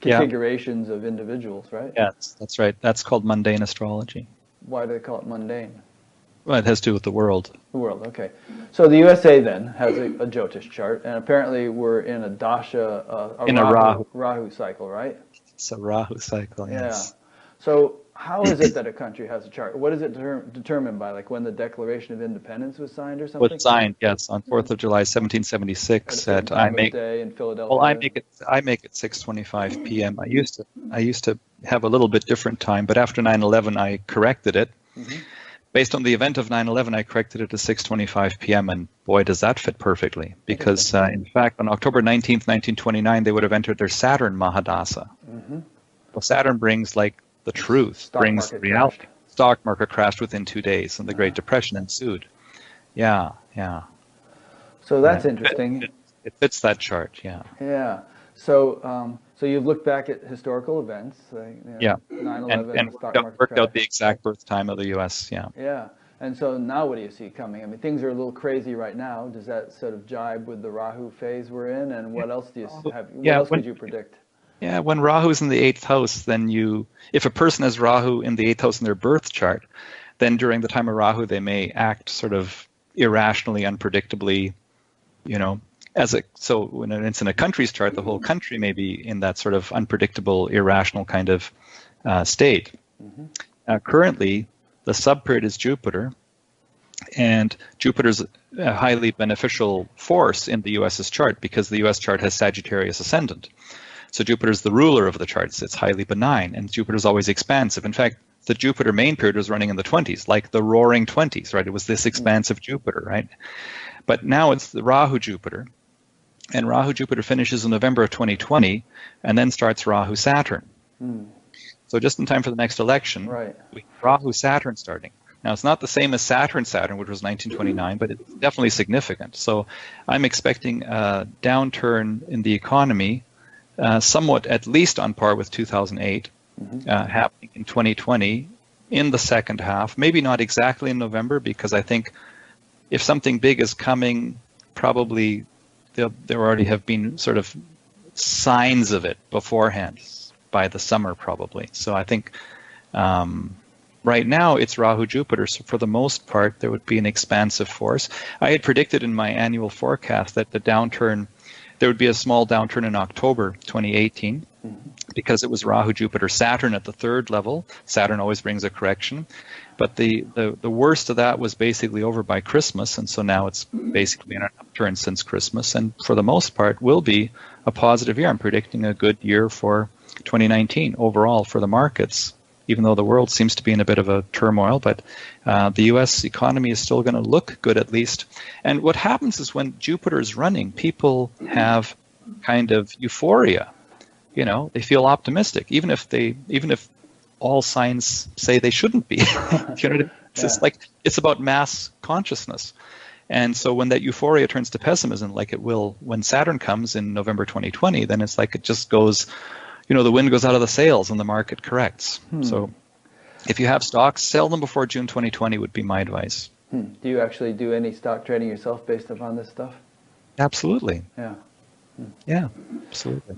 configurations of individuals, right? Yes, that's right. That's called mundane astrology. Why do they call it mundane? Well, it has to do with the world. The world, okay. So the USA then has a Jyotish chart, and apparently we're in a dasha, a Rahu cycle, right? It's a Rahu cycle, yes. Yeah. So how is it that a country has a chart? What is it determined by, like when the Declaration of Independence was signed or something? Was signed, yes, on 4th of July, 1776. At I make day in Philadelphia. Well, I make it 6:25 p.m. I used to have a little bit different time, but after 9/11, I corrected it. Mm-hmm. Based on the event of 9/11, I corrected it to 6:25 p.m. and boy, does that fit perfectly. Because in fact, on October 19th, 1929, they would have entered their Saturn Mahadasa. Mm-hmm. Well, Saturn brings like the truth, brings reality. Crashed. Stock market crashed within 2 days, and the Great Depression ensued. Yeah. So that's interesting. It fits that chart, yeah. Yeah. So, so you've looked back at historical events, like, 9/11, and stock market worked crash. out the exact birth time of the U.S. Yeah. Yeah. And so now, what do you see coming? I mean, things are a little crazy right now. Does that sort of jibe with the Rahu phase we're in? And what else do you have? What else could you predict? Yeah, when Rahu's in the 8th house, then if a person has Rahu in the 8th house in their birth chart, then during the time of Rahu, they may act sort of irrationally, unpredictably, so when it's in a country's chart, the whole country may be in that sort of unpredictable, irrational kind of state. Mm-hmm. Currently, the subperiod is Jupiter, and Jupiter's a highly beneficial force in the US's chart because the US chart has Sagittarius ascendant. So Jupiter's the ruler of the charts. It's highly benign, and Jupiter's always expansive. In fact, the Jupiter main period was running in the 20s, like the roaring 20s, right? It was this expansive Jupiter, right? But now it's the Rahu Jupiter, and Rahu Jupiter finishes in November of 2020, and then starts Rahu Saturn. So just in time for the next election, right. Rahu Saturn starting. Now, it's not the same as Saturn, which was 1929, but it's definitely significant. So I'm expecting a downturn in the economy, somewhat at least on par with 2008, happening in 2020 in the second half. Maybe not exactly in November, because I think if something big is coming, probably there already have been sort of signs of it beforehand by the summer, probably. So I think right now it's Rahu Jupiter. So for the most part, there would be an expansive force. I had predicted in my annual forecast that there would be a small downturn in October 2018 because it was Rahu Jupiter Saturn at the 3rd level. Saturn always brings a correction. But the worst of that was basically over by Christmas, and so now it's basically an upturn since Christmas, and for the most part will be a positive year. I'm predicting a good year for 2019 overall for the markets, even though the world seems to be in a bit of a turmoil, but the U.S. economy is still going to look good at least. And what happens is when Jupiter is running, people have kind of euphoria. They feel optimistic, even if all signs say they shouldn't be. It's just like, it's about mass consciousness. And so when that euphoria turns to pessimism, like it will when Saturn comes in November 2020, then it's like it just goes, the wind goes out of the sails and the market corrects. So if you have stocks, sell them before June 2020 would be my advice. Do you actually do any stock trading yourself based upon this stuff? Absolutely. Yeah. Yeah, absolutely.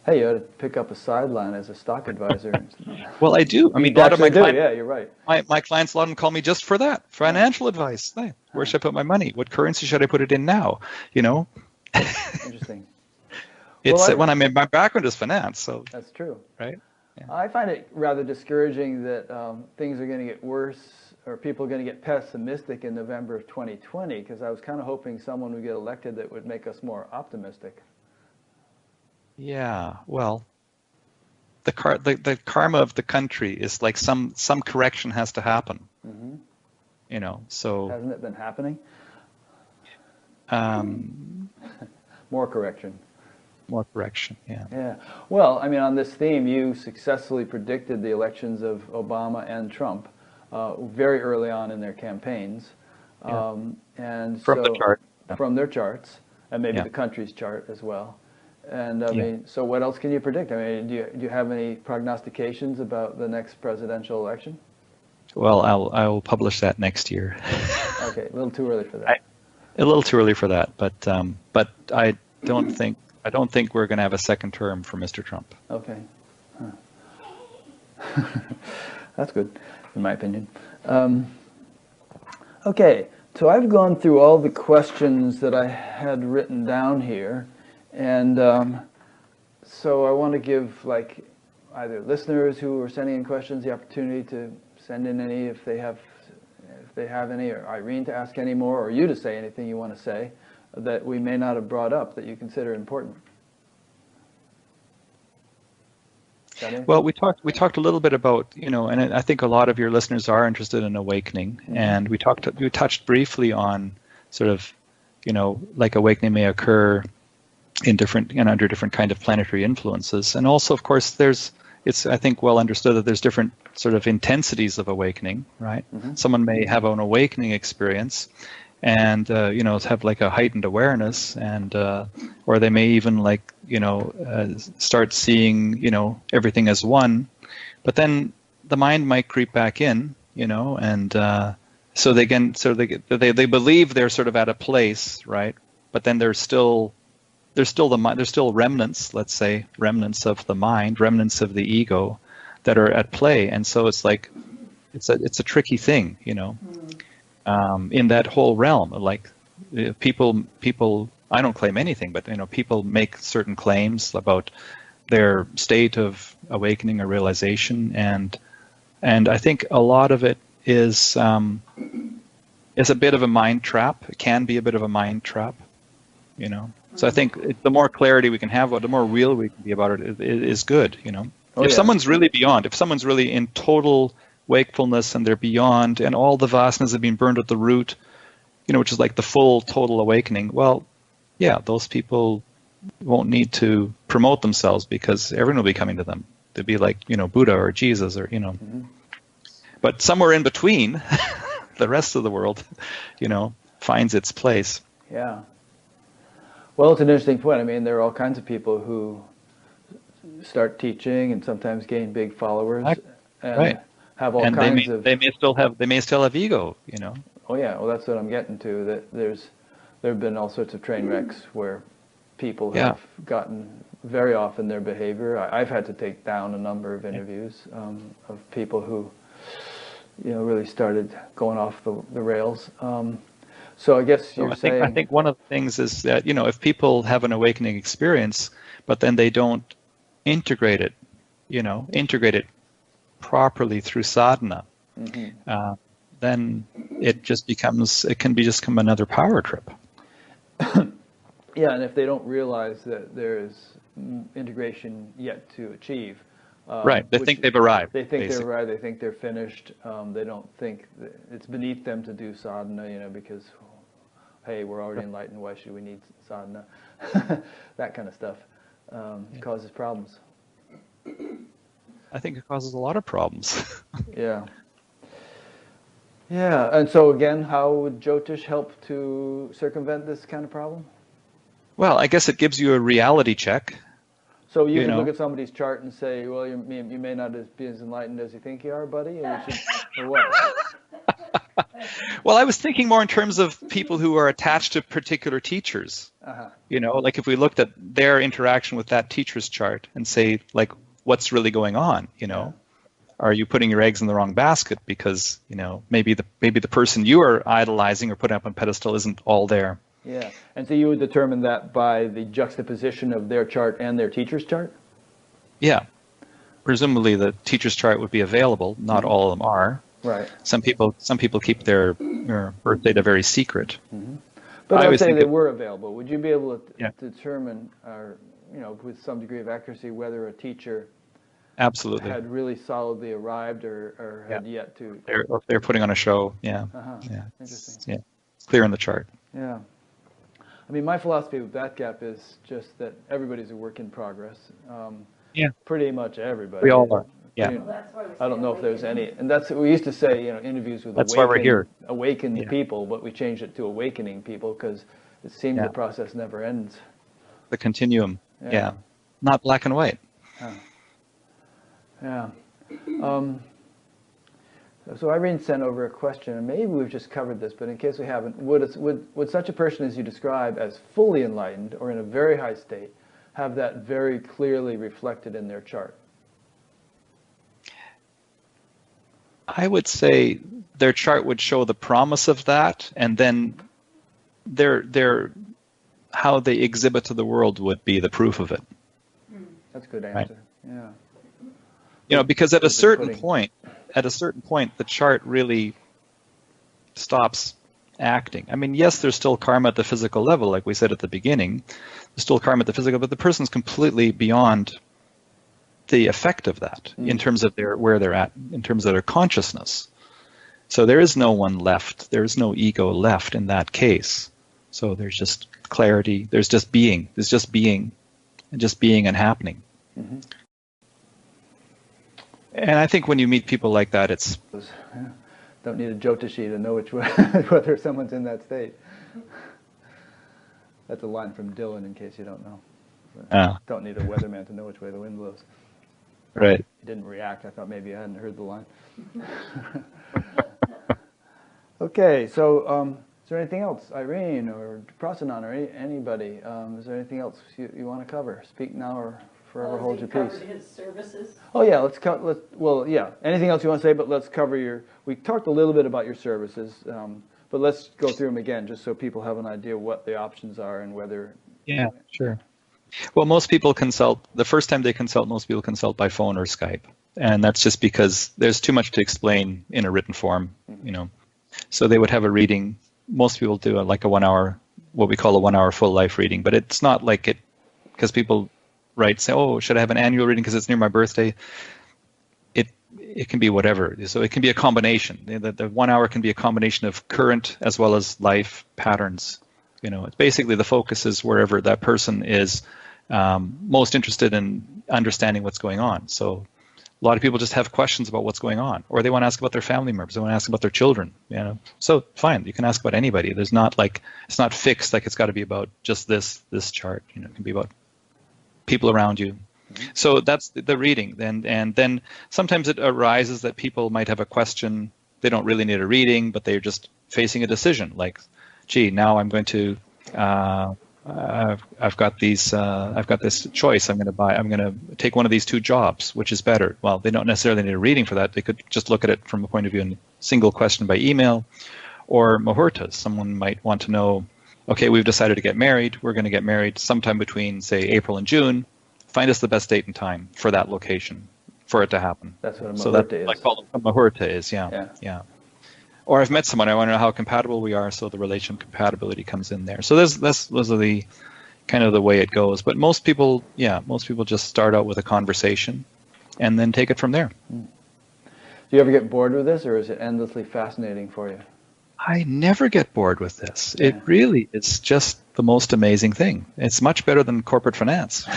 Hey, you ought to pick up a sideline as a stock advisor. Well, I do. I mean, a You lot of my actually do. clients, Yeah, you're right. my clients, a lot of them call me just for that, financial advice. Hey, where should I put my money? What currency should I put it in now? You know, Interesting. it's Well, when my background is finance, so That's true. right. I find it rather discouraging that things are going to get worse, or people are going to get pessimistic in November of 2020, because I was kind of hoping someone would get elected that would make us more optimistic. Yeah, well, the karma of the country is like some correction has to happen. Mm-hmm. You know, so Hasn't it been happening? um, More correction. more correction. Yeah. Yeah. Well, I mean, on this theme, you successfully predicted the elections of Obama and Trump very early on in their campaigns. Yeah. And From the so, chart. From their charts, and maybe Yeah. the country's chart as well. And I Yeah. mean, so what else can you predict? I mean, do you have any prognostications about the next presidential election? Well, I will publish that next year. Okay, a little too early for that. A little too early for that, but I don't think we're going to have a second term for Mr. Trump. Okay. Huh. That's good, in my opinion. Okay, so I've gone through all the questions that I had written down here, and so I want to give like either listeners who are sending in questions the opportunity to send in any if they have any, or Irene to ask any more, or you to say anything you want to say that we may not have brought up that you consider important. Well, we talked a little bit about, you know, and I think a lot of your listeners are interested in awakening, and we touched briefly on sort of, you know, like awakening may occur in different and under different kind of planetary influences, and also, of course, it's I think well understood that there's different sort of intensities of awakening, right? Mm-hmm. Someone may have an awakening experience, and you know, have like a heightened awareness, and or they may even like, you know, start seeing, you know, everything as one, but then the mind might creep back in, you know, and so they believe they're sort of at a place, right? But then there's still remnants, let's say, remnants of the mind, remnants of the ego that are at play, and so it's like it's a tricky thing, you know. In that whole realm, like people, I don't claim anything, but you know, people make certain claims about their state of awakening or realization, and I think a lot of it is a bit of a mind trap. It can be a bit of a mind trap, you know. So I think the more clarity we can have, the more real we can be about it is good, you know. If someone's really beyond, if someone's really in total wakefulness and they're beyond, and all the vasanas have been burned at the root, you know, which is like the full total awakening, well, yeah, those people won't need to promote themselves because everyone will be coming to them. They'd be like, you know, Buddha or Jesus, or, you know. But somewhere in between, the rest of the world, you know, finds its place. Yeah. Well, it's an interesting point. I mean, there are all kinds of people who start teaching and sometimes gain big followers, and right. have all And kinds of. They may still have ego, you know. Oh yeah, well that's what I'm getting to. That there have been all sorts of train wrecks where people have gotten very off in their behavior. I've had to take down a number of interviews of people who, you know, really started going off the rails. So I guess you're saying. I think one of the things is that, you know, if people have an awakening experience, but then they don't integrate it properly through sadhana, then it can become another power trip. Yeah, and if they don't realize that there is integration yet to achieve. Right, they think they've arrived. They think they've arrived, they think they're finished. They don't think that it's beneath them to do sadhana, you know, because, hey, we're already enlightened, why should we need sadhana? That kind of stuff causes problems. I think it causes a lot of problems. Yeah. Yeah, and so again, how would Jyotish help to circumvent this kind of problem? Well, I guess it gives you a reality check. So you can look at somebody's chart and say, well, you may not be as enlightened as you think you are, buddy, or what? Well, I was thinking more in terms of people who are attached to particular teachers. Uh-huh. You know, like if we looked at their interaction with that teacher's chart and say, like, what's really going on? You know, are you putting your eggs in the wrong basket because, you know, maybe the person you are idolizing or putting up on pedestal isn't all there. Yeah, and so you would determine that by the juxtaposition of their chart and their teacher's chart? Yeah. Presumably the teacher's chart would be available. Not all of them are. Right. Some people keep their birth data very secret. But I let's always say think they that- were available. Would you be able to Yeah. determine, or you know, with some degree of accuracy, whether a teacher Absolutely. had really solidly arrived or had Yeah. yet to? They're putting on a show. Yeah. Uh-huh. Yeah. Interesting. Yeah. It's clear in the chart. Yeah. I mean, my philosophy with that gap is just that everybody's a work in progress. Yeah. Pretty much everybody. We all are. Yeah. Pretty- Well, that's why we I don't say know if there's awakening. any, and that's what we used to say, you know, interviews with That's why we're here. awakened Yeah. people, but we changed it to awakening people because it seems Yeah. the process never ends. The continuum. Yeah. Yeah. Not black and white. Yeah. So Irene sent over a question, and maybe we've just covered this, but in case we haven't, would such a person as you describe as fully enlightened or in a very high state have that very clearly reflected in their chart? I would say their chart would show the promise of that, and then their how they exhibit to the world would be the proof of it. That's a good Right. answer. Yeah. You know, because at a Proof of certain pudding. point, the chart really stops acting. I mean, yes, there's still karma at the physical level, like we said at the beginning. There's still karma at the physical, but the person's completely beyond the effect of that in terms of where they're at, in terms of their consciousness. So there is no one left. There is no ego left in that case. So there's just clarity. There's just being. There's just being, and just being and happening. And I think when you meet people like that, it's Yeah. Don't need a Jyotishi to know which way, whether someone's in that state. That's a line from Dylan, in case you don't know. Don't need a weatherman to know which way the wind blows. right. He didn't react. I thought maybe I hadn't heard the line. Okay, so is there anything else, Irene or Prasannan or anybody? Is there anything else you want to cover? Speak now or forever hold your peace. Covered his services. Oh yeah, well, yeah. Anything else you want to say? But let's cover we talked a little bit about your services, but let's go through them again, just so people have an idea what the options are and whether. Yeah, sure. Well, most people consult, the first time they consult, most people consult by phone or Skype. And that's just because there's too much to explain in a written form, you know. So they would have a reading. Most people do like a 1 hour, what we call a 1 hour full life reading, but it's not like it, because people say, oh, should I have an annual reading because it's near my birthday? It can be whatever. So it can be a combination. The 1 hour can be a combination of current as well as life patterns. You know, it's basically the focus is wherever that person is most interested in understanding what's going on. So a lot of people just have questions about what's going on, or they want to ask about their family members, they want to ask about their children, you know. So fine, you can ask about anybody. There's not like, it's not fixed, like it's got to be about just this chart, you know, it can be about people around you. So that's the reading. And then sometimes it arises that people might have a question, they don't really need a reading, but they're just facing a decision, like, gee, now I'm going to I've got this choice. I'm going to take one of these two jobs. Which is better? Well, they don't necessarily need a reading for that. They could just look at it from a point of view in single question by email, or muhurtas. Someone might want to know, okay, we've decided to get married. We're going to get married sometime between, say, April and June. Find us the best date and time for that location for it to happen. That's what a So muhurta that's is. like called a muhurta is, yeah. Or I've met someone, I want to know how compatible we are, so the relation compatibility comes in there. So those are the kind of the way it goes. But most people just start out with a conversation and then take it from there. Do you ever get bored with this, or is it endlessly fascinating for you? I never get bored with this. It really is just the most amazing thing. It's much better than corporate finance.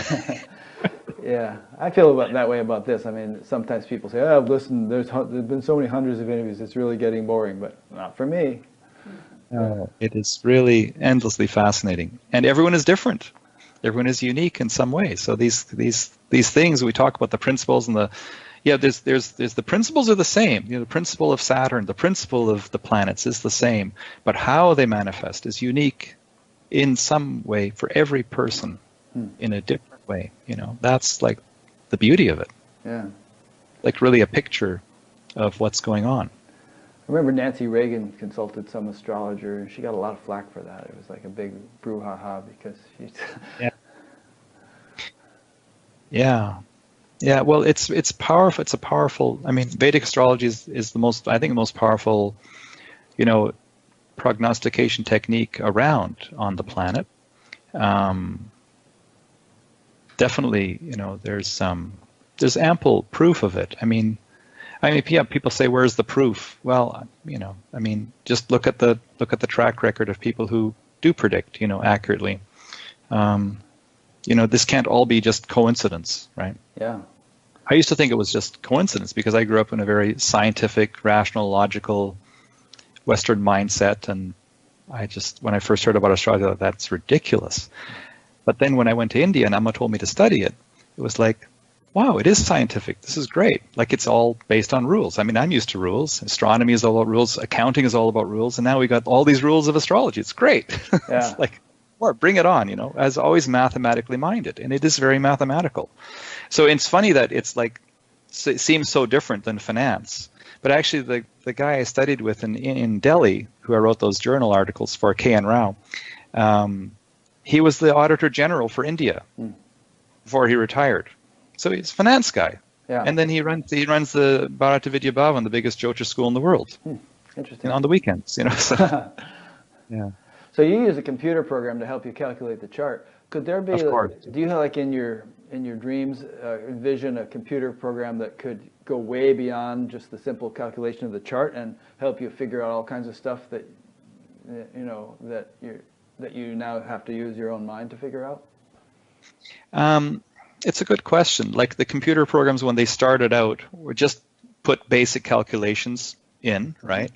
Yeah, I feel that way about this. I mean, sometimes people say, oh, listen, there's been so many hundreds of interviews, it's really getting boring, but not for me. No, it is really endlessly fascinating. And everyone is different. Everyone is unique in some way. So these things, we talk about the principles and the, Yeah, there's the principles are the same. You know, the principle of Saturn, the principle of the planets is the same, but how they manifest is unique in some way for every person in a different way. You know, that's like the beauty of it. Yeah. Like really a picture of what's going on. I remember Nancy Reagan consulted some astrologer, and she got a lot of flack for that. It was like a big brouhaha because she. Yeah. Yeah. Yeah. Well, it's powerful. It's a powerful. I mean, Vedic astrology is the most, I think, the most powerful, you know, prognostication technique around on the planet. Definitely, you know, there's ample proof of it. I mean, yeah, people say, "Where's the proof?" Well, you know, I mean, just look at the track record of people who do predict, you know, accurately. You know, this can't all be just coincidence, right? Yeah. I used to think it was just coincidence because I grew up in a very scientific, rational, logical Western mindset, and when I first heard about astrology, I thought that's ridiculous. But then when I went to India and Amma told me to study it, it was like, wow, it is scientific. This is great. Like, it's all based on rules. I mean, I'm used to rules. Astronomy is all about rules. Accounting is all about rules. And now we got all these rules of astrology. It's great. Yeah. It's like, or bring it on, you know, as always mathematically minded. And it is very mathematical. So it's funny that it's like, it seems so different than finance. But actually, the guy I studied with in Delhi, who I wrote those journal articles for, K.N. Rao, he was the Auditor General for India before he retired. So he's a finance guy. Yeah. And then he runs the Bharata Vidya Bhavan, the biggest Jyotish school in the world. Interesting. On the weekends, you know. So, yeah. So you use a computer program to help you calculate the chart. Could there be? Of course. Do you have, like, in your dreams, envision a computer program that could go way beyond just the simple calculation of the chart and help you figure out all kinds of stuff that you know that you now have to use your own mind to figure out? It's a good question. Like, the computer programs, when they started out, were just put basic calculations in, right?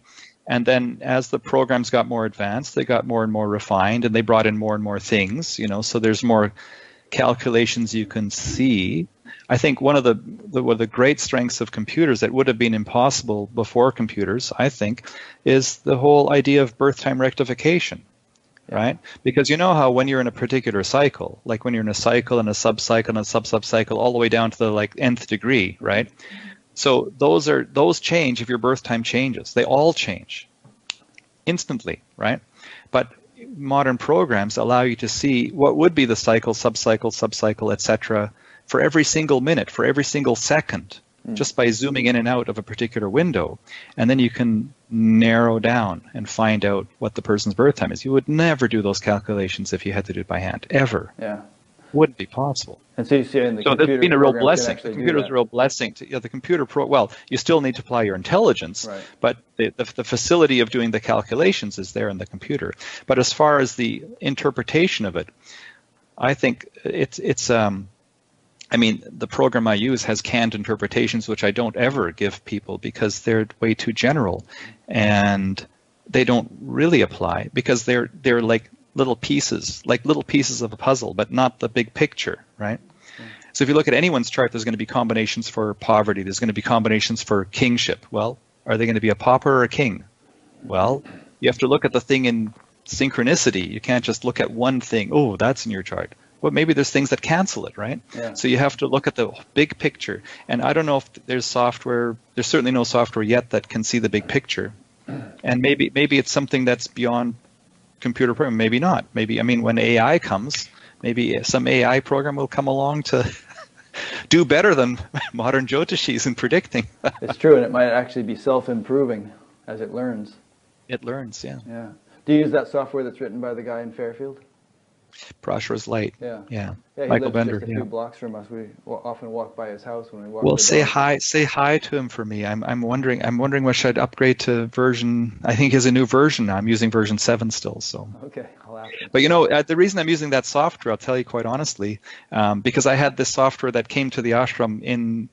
And then as the programs got more advanced, they got more and more refined, and they brought in more and more things, you know, so there's more calculations you can see. I think one of the great strengths of computers that would have been impossible before computers, I think, is the whole idea of birth time rectification. Right? Because you know how when you're in a particular cycle, like when you're in a cycle and a sub-cycle and a sub-sub-cycle all the way down to the like nth degree, right? So those change if your birth time changes. They all change instantly, right? But modern programs allow you to see what would be the cycle, sub-cycle, etc. for every single minute, for every single second, just by zooming in and out of a particular window. And then you can narrow down and find out what the person's birth time is. You would never do those calculations if you had to do it by hand, ever. Yeah. Wouldn't be possible. And so you see in the so computer that's been a real program blessing. The computer is a real blessing. The computer well, you still need to apply your intelligence, right, but the facility of doing the calculations is there in the computer. But as far as the interpretation of it, I think it's I mean, the program I use has canned interpretations, which I don't ever give people because they're way too general, and they don't really apply because they're like little pieces of a puzzle, but not the big picture, right? So if you look at anyone's chart, there's going to be combinations for poverty. There's going to be combinations for kingship. Well, are they going to be a pauper or a king? Well, you have to look at the thing in synchronicity. You can't just look at one thing. Oh, that's in your chart. Well, maybe there's things that cancel it, right? Yeah. So you have to look at the big picture. And I don't know if there's software. There's certainly no software yet that can see the big picture. And maybe it's something that's beyond computer program. Maybe not. Maybe, I mean, when AI comes, maybe some AI program will come along to do better than modern Jyotishis in predicting. It's true, and it might actually be self-improving as it learns. It learns, yeah. Yeah. Do you use that software that's written by the guy in Fairfield? Parashara's Light. Yeah. Yeah. Yeah, he Michael lives Bender. just a few blocks from us. We often walk by his house when we walk. Well, the say dog. hi. Say hi to him for me. I'm wondering what should I upgrade to version. I think he has a new version now. I'm using version 7 still. So. Okay, I'll ask him. But you know, the reason I'm using that software, I'll tell you quite honestly, because I had this software that came to the ashram in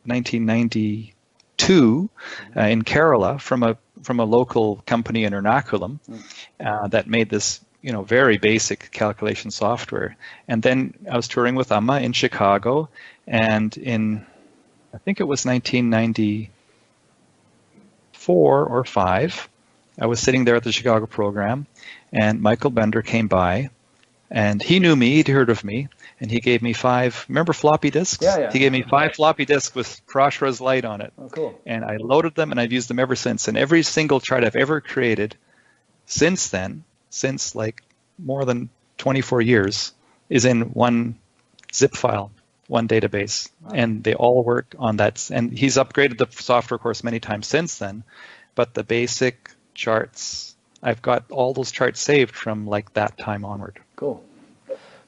1992 in Kerala from a local company in Ernakulam that made this, you know, very basic calculation software. And then I was touring with Amma in Chicago and in I think it was 1994 or 5. I was sitting there at the Chicago program, and Michael Bender came by, and he knew me, he'd heard of me, and he gave me 5, remember floppy disks? Yeah. He gave me 5 floppy disks with Parashara's light on it. Oh, cool. And I loaded them, and I've used them ever since. And every single chart I've ever created since then, since like more than 24 years, is in one zip file, one database. Wow. And they all work on that. And he's upgraded the software, of course, many times since then. But the basic charts, I've got all those charts saved from like that time onward. Cool.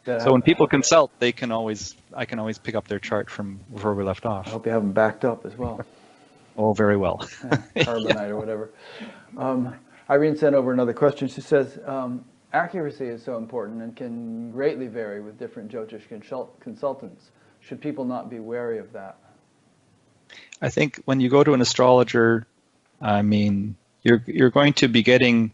So when people consult, I can always pick up their chart from where we left off. I hope you have them backed up as well. Oh, very well. Carbonite yeah. Or whatever. Irene sent over another question. She says, accuracy is so important and can greatly vary with different Jyotish consultants. Should people not be wary of that? I think when you go to an astrologer, I mean, you're going to be getting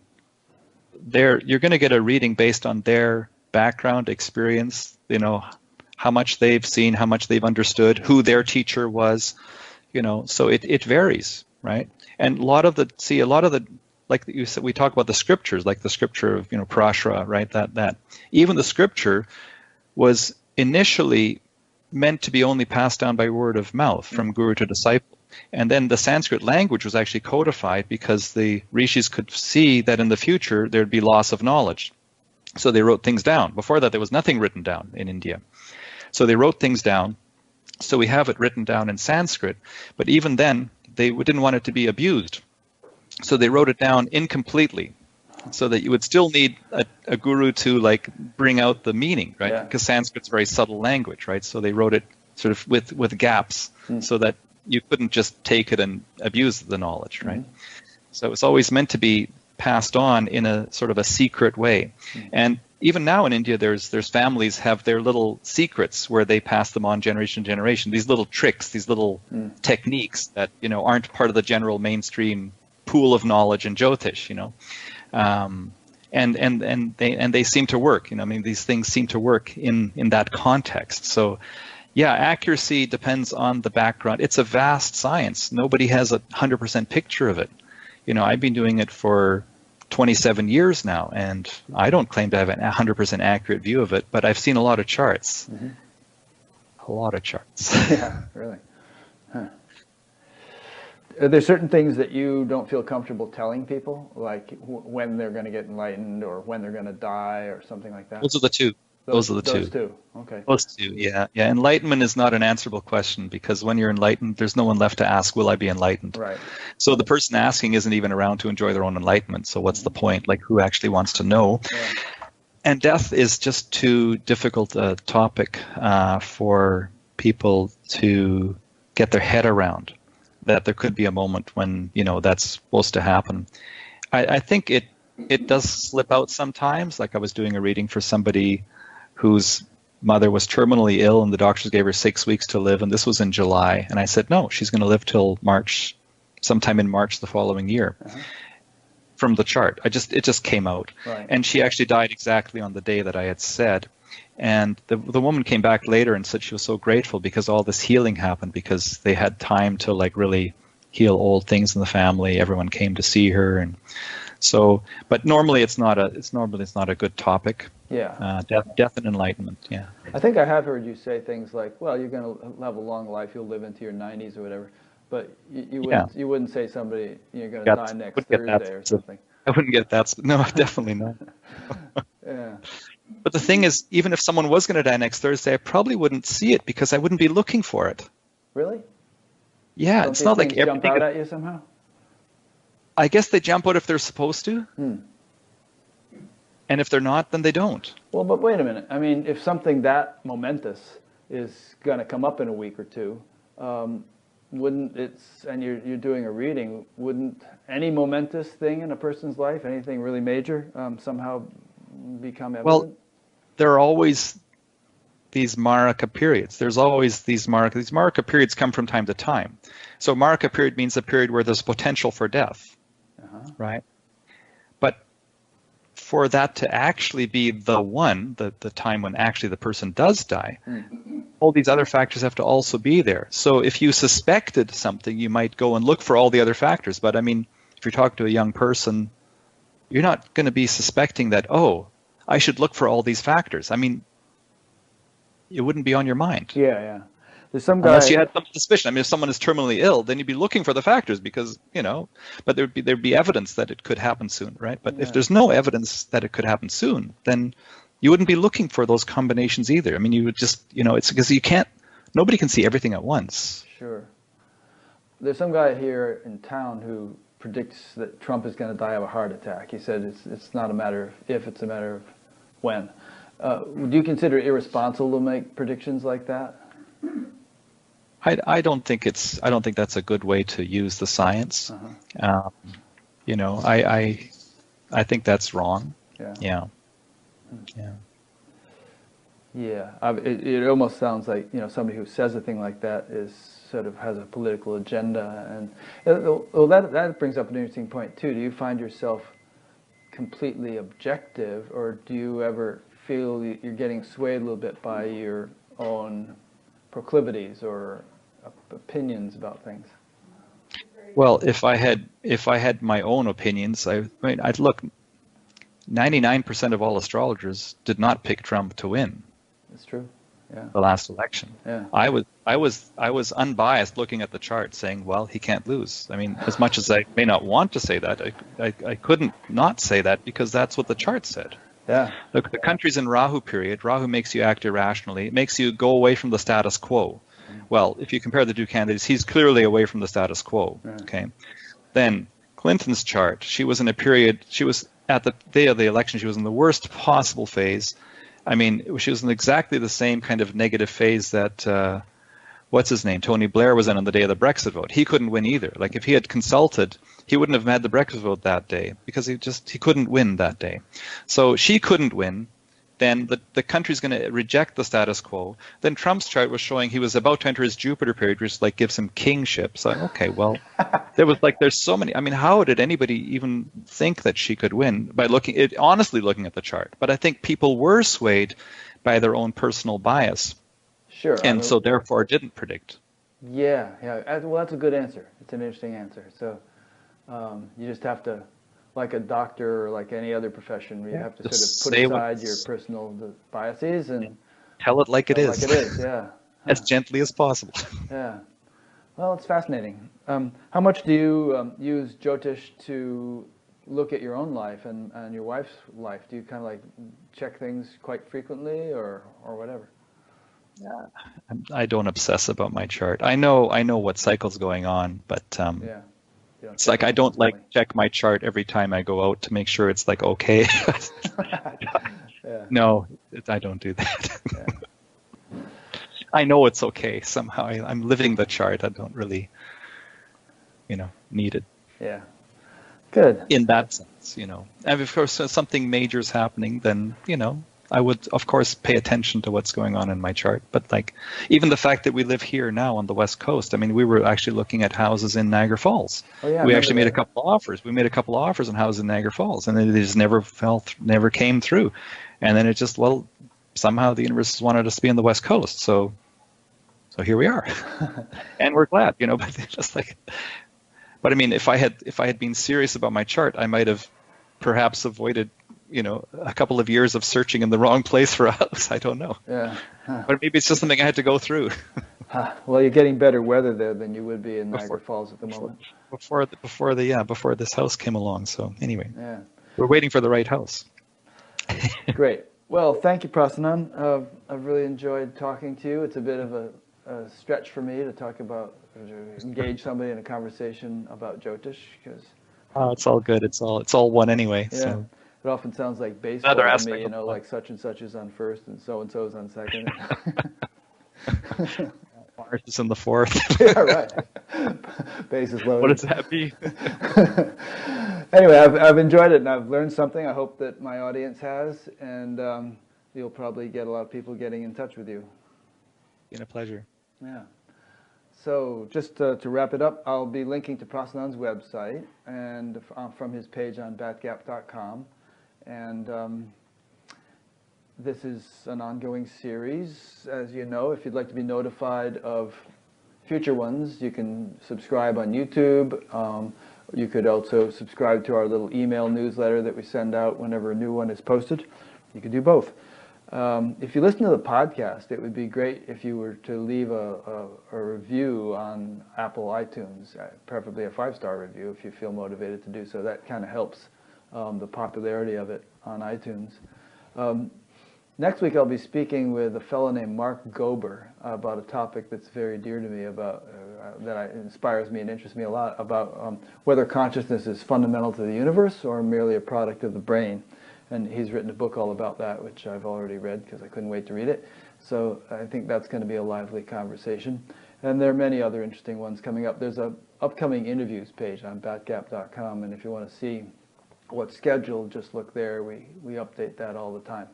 you're going to get a reading based on their background, experience, you know, how much they've seen, how much they've understood, who their teacher was, you know, so it varies, right? And a lot of the, like you said, we talk about the scriptures, like the scripture of, you know, Parashara, right? That even the scripture was initially meant to be only passed down by word of mouth from guru to disciple. And then the Sanskrit language was actually codified because the rishis could see that in the future there'd be loss of knowledge. So they wrote things down. Before that, there was nothing written down in India. So they wrote things down. So we have it written down in Sanskrit. But even then, they didn't want it to be abused. So they wrote it down incompletely so that you would still need a guru to like bring out the meaning, right? Because Sanskrit's a very subtle language, right? So they wrote it sort of with gaps so that you couldn't just take it and abuse the knowledge, right? So it's always meant to be passed on in a sort of a secret way. And even now in India, there's families have their little secrets where they pass them on generation to generation. These little tricks, these little techniques that, you know, aren't part of the general mainstream pool of knowledge in Jyotish, you know. And they seem to work, you know. I mean, these things seem to work in that context. So yeah, accuracy depends on the background. It's a vast science. Nobody has 100% picture of it. You know, I've been doing it for 27 years now, and I don't claim to have a 100% accurate view of it, but I've seen a lot of charts. A lot of charts. Yeah, really. Huh. Are there certain things that you don't feel comfortable telling people, like when they're going to get enlightened or when they're going to die or something like that? Those are the two. Those are the two. Those two, okay. Those two, yeah. Yeah, enlightenment is not an answerable question because when you're enlightened, there's no one left to ask, will I be enlightened? Right. So the person asking isn't even around to enjoy their own enlightenment. So what's the point? Like, who actually wants to know? Yeah. And death is just too difficult a topic for people to get their head around, that there could be a moment when, you know, that's supposed to happen. I think it does slip out sometimes. Like I was doing a reading for somebody whose mother was terminally ill and the doctors gave her 6 weeks to live, and this was in July. And I said, no, she's going to live till March, sometime in March the following year. From the chart. It just came out. Right. And she actually died exactly on the day that I had said. And the woman came back later and said she was so grateful because all this healing happened because they had time to like really heal old things in the family. Everyone came to see her, and so. But normally it's not a good topic. Yeah. Death and enlightenment. Yeah. I think I have heard you say things like, "Well, you're going to have a long life. You'll live into your 90s or whatever." But you wouldn't say somebody you're going to die next Thursday or something. I wouldn't get that. No, definitely not. Yeah. But the thing is, even if someone was going to die next Thursday, I probably wouldn't see it because I wouldn't be looking for it. Really? Yeah, it's not like everything jump out at you somehow. I guess they jump out if they're supposed to. And if they're not, then they don't. Well, but wait a minute. I mean, if something that momentous is going to come up in a week or two, wouldn't and you're doing a reading, wouldn't any momentous thing in a person's life, anything really major, somehow become evident? Well, there are always these Maraka periods. There's always these Maraka periods come from time to time. So Maraka period means a period where there's potential for death, right? But for that to actually be the one, the time when actually the person does die, all these other factors have to also be there. So if you suspected something, you might go and look for all the other factors. But I mean, if you're talking to a young person, you're not going to be suspecting that, oh, I should look for all these factors. I mean, it wouldn't be on your mind. Yeah, yeah. There's some guy. Unless you had some suspicion. I mean, if someone is terminally ill, then you'd be looking for the factors because, but there'd be evidence that it could happen soon, right? But if there's no evidence that it could happen soon, then you wouldn't be looking for those combinations either. I mean, you would just, it's because nobody can see everything at once. Sure. There's some guy here in town who predicts that Trump is going to die of a heart attack. He said it's not a matter of if, it's a matter of when. Do you consider it irresponsible to make predictions like that? I don't think that's a good way to use the science. Uh-huh. I think that's wrong. Yeah. Yeah. Yeah. It almost sounds like somebody who says a thing like that sort of has a political agenda, and well, that brings up an interesting point too. Do you find yourself completely objective, or do you ever feel you're getting swayed a little bit by your own proclivities or opinions about things? Well, if I had my own opinions, I'd look. 99% of all astrologers did not pick Trump to win. It's true. Yeah. The last election. Yeah. I was unbiased looking at the chart, saying, well, he can't lose. I mean, as much as I may not want to say that, I couldn't not say that because that's what the chart said. Yeah. Look, the country's in Rahu period. Rahu makes you act irrationally. It makes you go away from the status quo. Well, if you compare the two candidates, he's clearly away from the status quo. Yeah. Okay. Then Clinton's chart, she was in a period, at the day of the election, she was in the worst possible phase. I mean, she was in exactly the same kind of negative phase that, what's his name, Tony Blair was in on the day of the Brexit vote. He couldn't win either. Like if he had consulted, he wouldn't have had the Brexit vote that day because he couldn't win that day. So she couldn't win. Then the country's going to reject the status quo. Then Trump's chart was showing he was about to enter his Jupiter period, which gives him kingship. So, okay, well, there's so many. I mean, how did anybody even think that she could win by honestly looking at the chart? But I think people were swayed by their own personal bias. Sure. And so therefore didn't predict. Yeah. Well, that's a good answer. It's an interesting answer. So you just have to, like a doctor or like any other profession, where you have to sort of put aside your personal biases and tell it like it is. Like it is, yeah. As gently as possible. Yeah. Well, it's fascinating. How much do you use Jyotish to look at your own life and your wife's life? Do you kind of like check things quite frequently or whatever? Yeah. I don't obsess about my chart. I know what cycle's going on, but yeah. It's like I don't check my chart every time I go out to make sure it's like okay. Yeah. No, I don't do that. Yeah. I know it's okay somehow. I'm living the chart. I don't really, need it. Yeah. Good. In that sense, and if course something major is happening, then I would, of course, pay attention to what's going on in my chart. But like, even the fact that we live here now on the West Coast, I mean, we were actually looking at houses in Niagara Falls. Oh, yeah, we actually made a couple of offers. We made a couple of offers on houses in Niagara Falls, and they just never came through. And then it just, somehow the universe wanted us to be on the West Coast. So here we are, and we're glad, But just like, but I mean, if I had been serious about my chart, I might have perhaps avoided a couple of years of searching in the wrong place for a house. I don't know. Yeah. Huh. But maybe it's just something I had to go through. Well, you're getting better weather there than you would be in Niagara Falls at the moment. Before this house came along. So anyway, yeah, we're waiting for the right house. Great. Well, thank you, Prasannan. I've really enjoyed talking to you. It's a bit of a stretch for me to engage somebody in a conversation about Jyotish because. Oh, it's all good. It's all one anyway. Yeah. So. It often sounds like baseball to me, like such and such is on first and so is on second. Mars is in the fourth. Yeah, right. Bases loaded. What does that mean? Anyway, I've enjoyed it and I've learned something. I hope that my audience has, and you'll probably get a lot of people getting in touch with you. It's been a pleasure. Yeah. So just to wrap it up, I'll be linking to Prasannan's website and from his page on batgap.com. And This is an ongoing series. As you know, if you'd like to be notified of future ones, you can subscribe on YouTube. You could also subscribe to our little email newsletter that we send out whenever a new one is posted. You could do both. If you listen to the podcast, it would be great if you were to leave a review on Apple iTunes, preferably a 5-star review if you feel motivated to do so. That kind of helps the popularity of it on iTunes. Next week I'll be speaking with a fellow named Mark Gober about a topic that's very dear to me, about that inspires me and interests me a lot, about whether consciousness is fundamental to the universe or merely a product of the brain. And he's written a book all about that, which I've already read because I couldn't wait to read it. So I think that's going to be a lively conversation. And there are many other interesting ones coming up. There's an upcoming interviews page on batgap.com, and if you want to see what's scheduled, just look there. We update that all the time.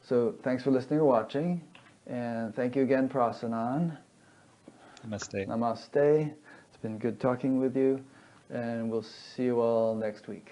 So thanks for listening or watching, and thank you again, Prasanan. Namaste. Namaste. It's been good talking with you, and we'll see you all next week.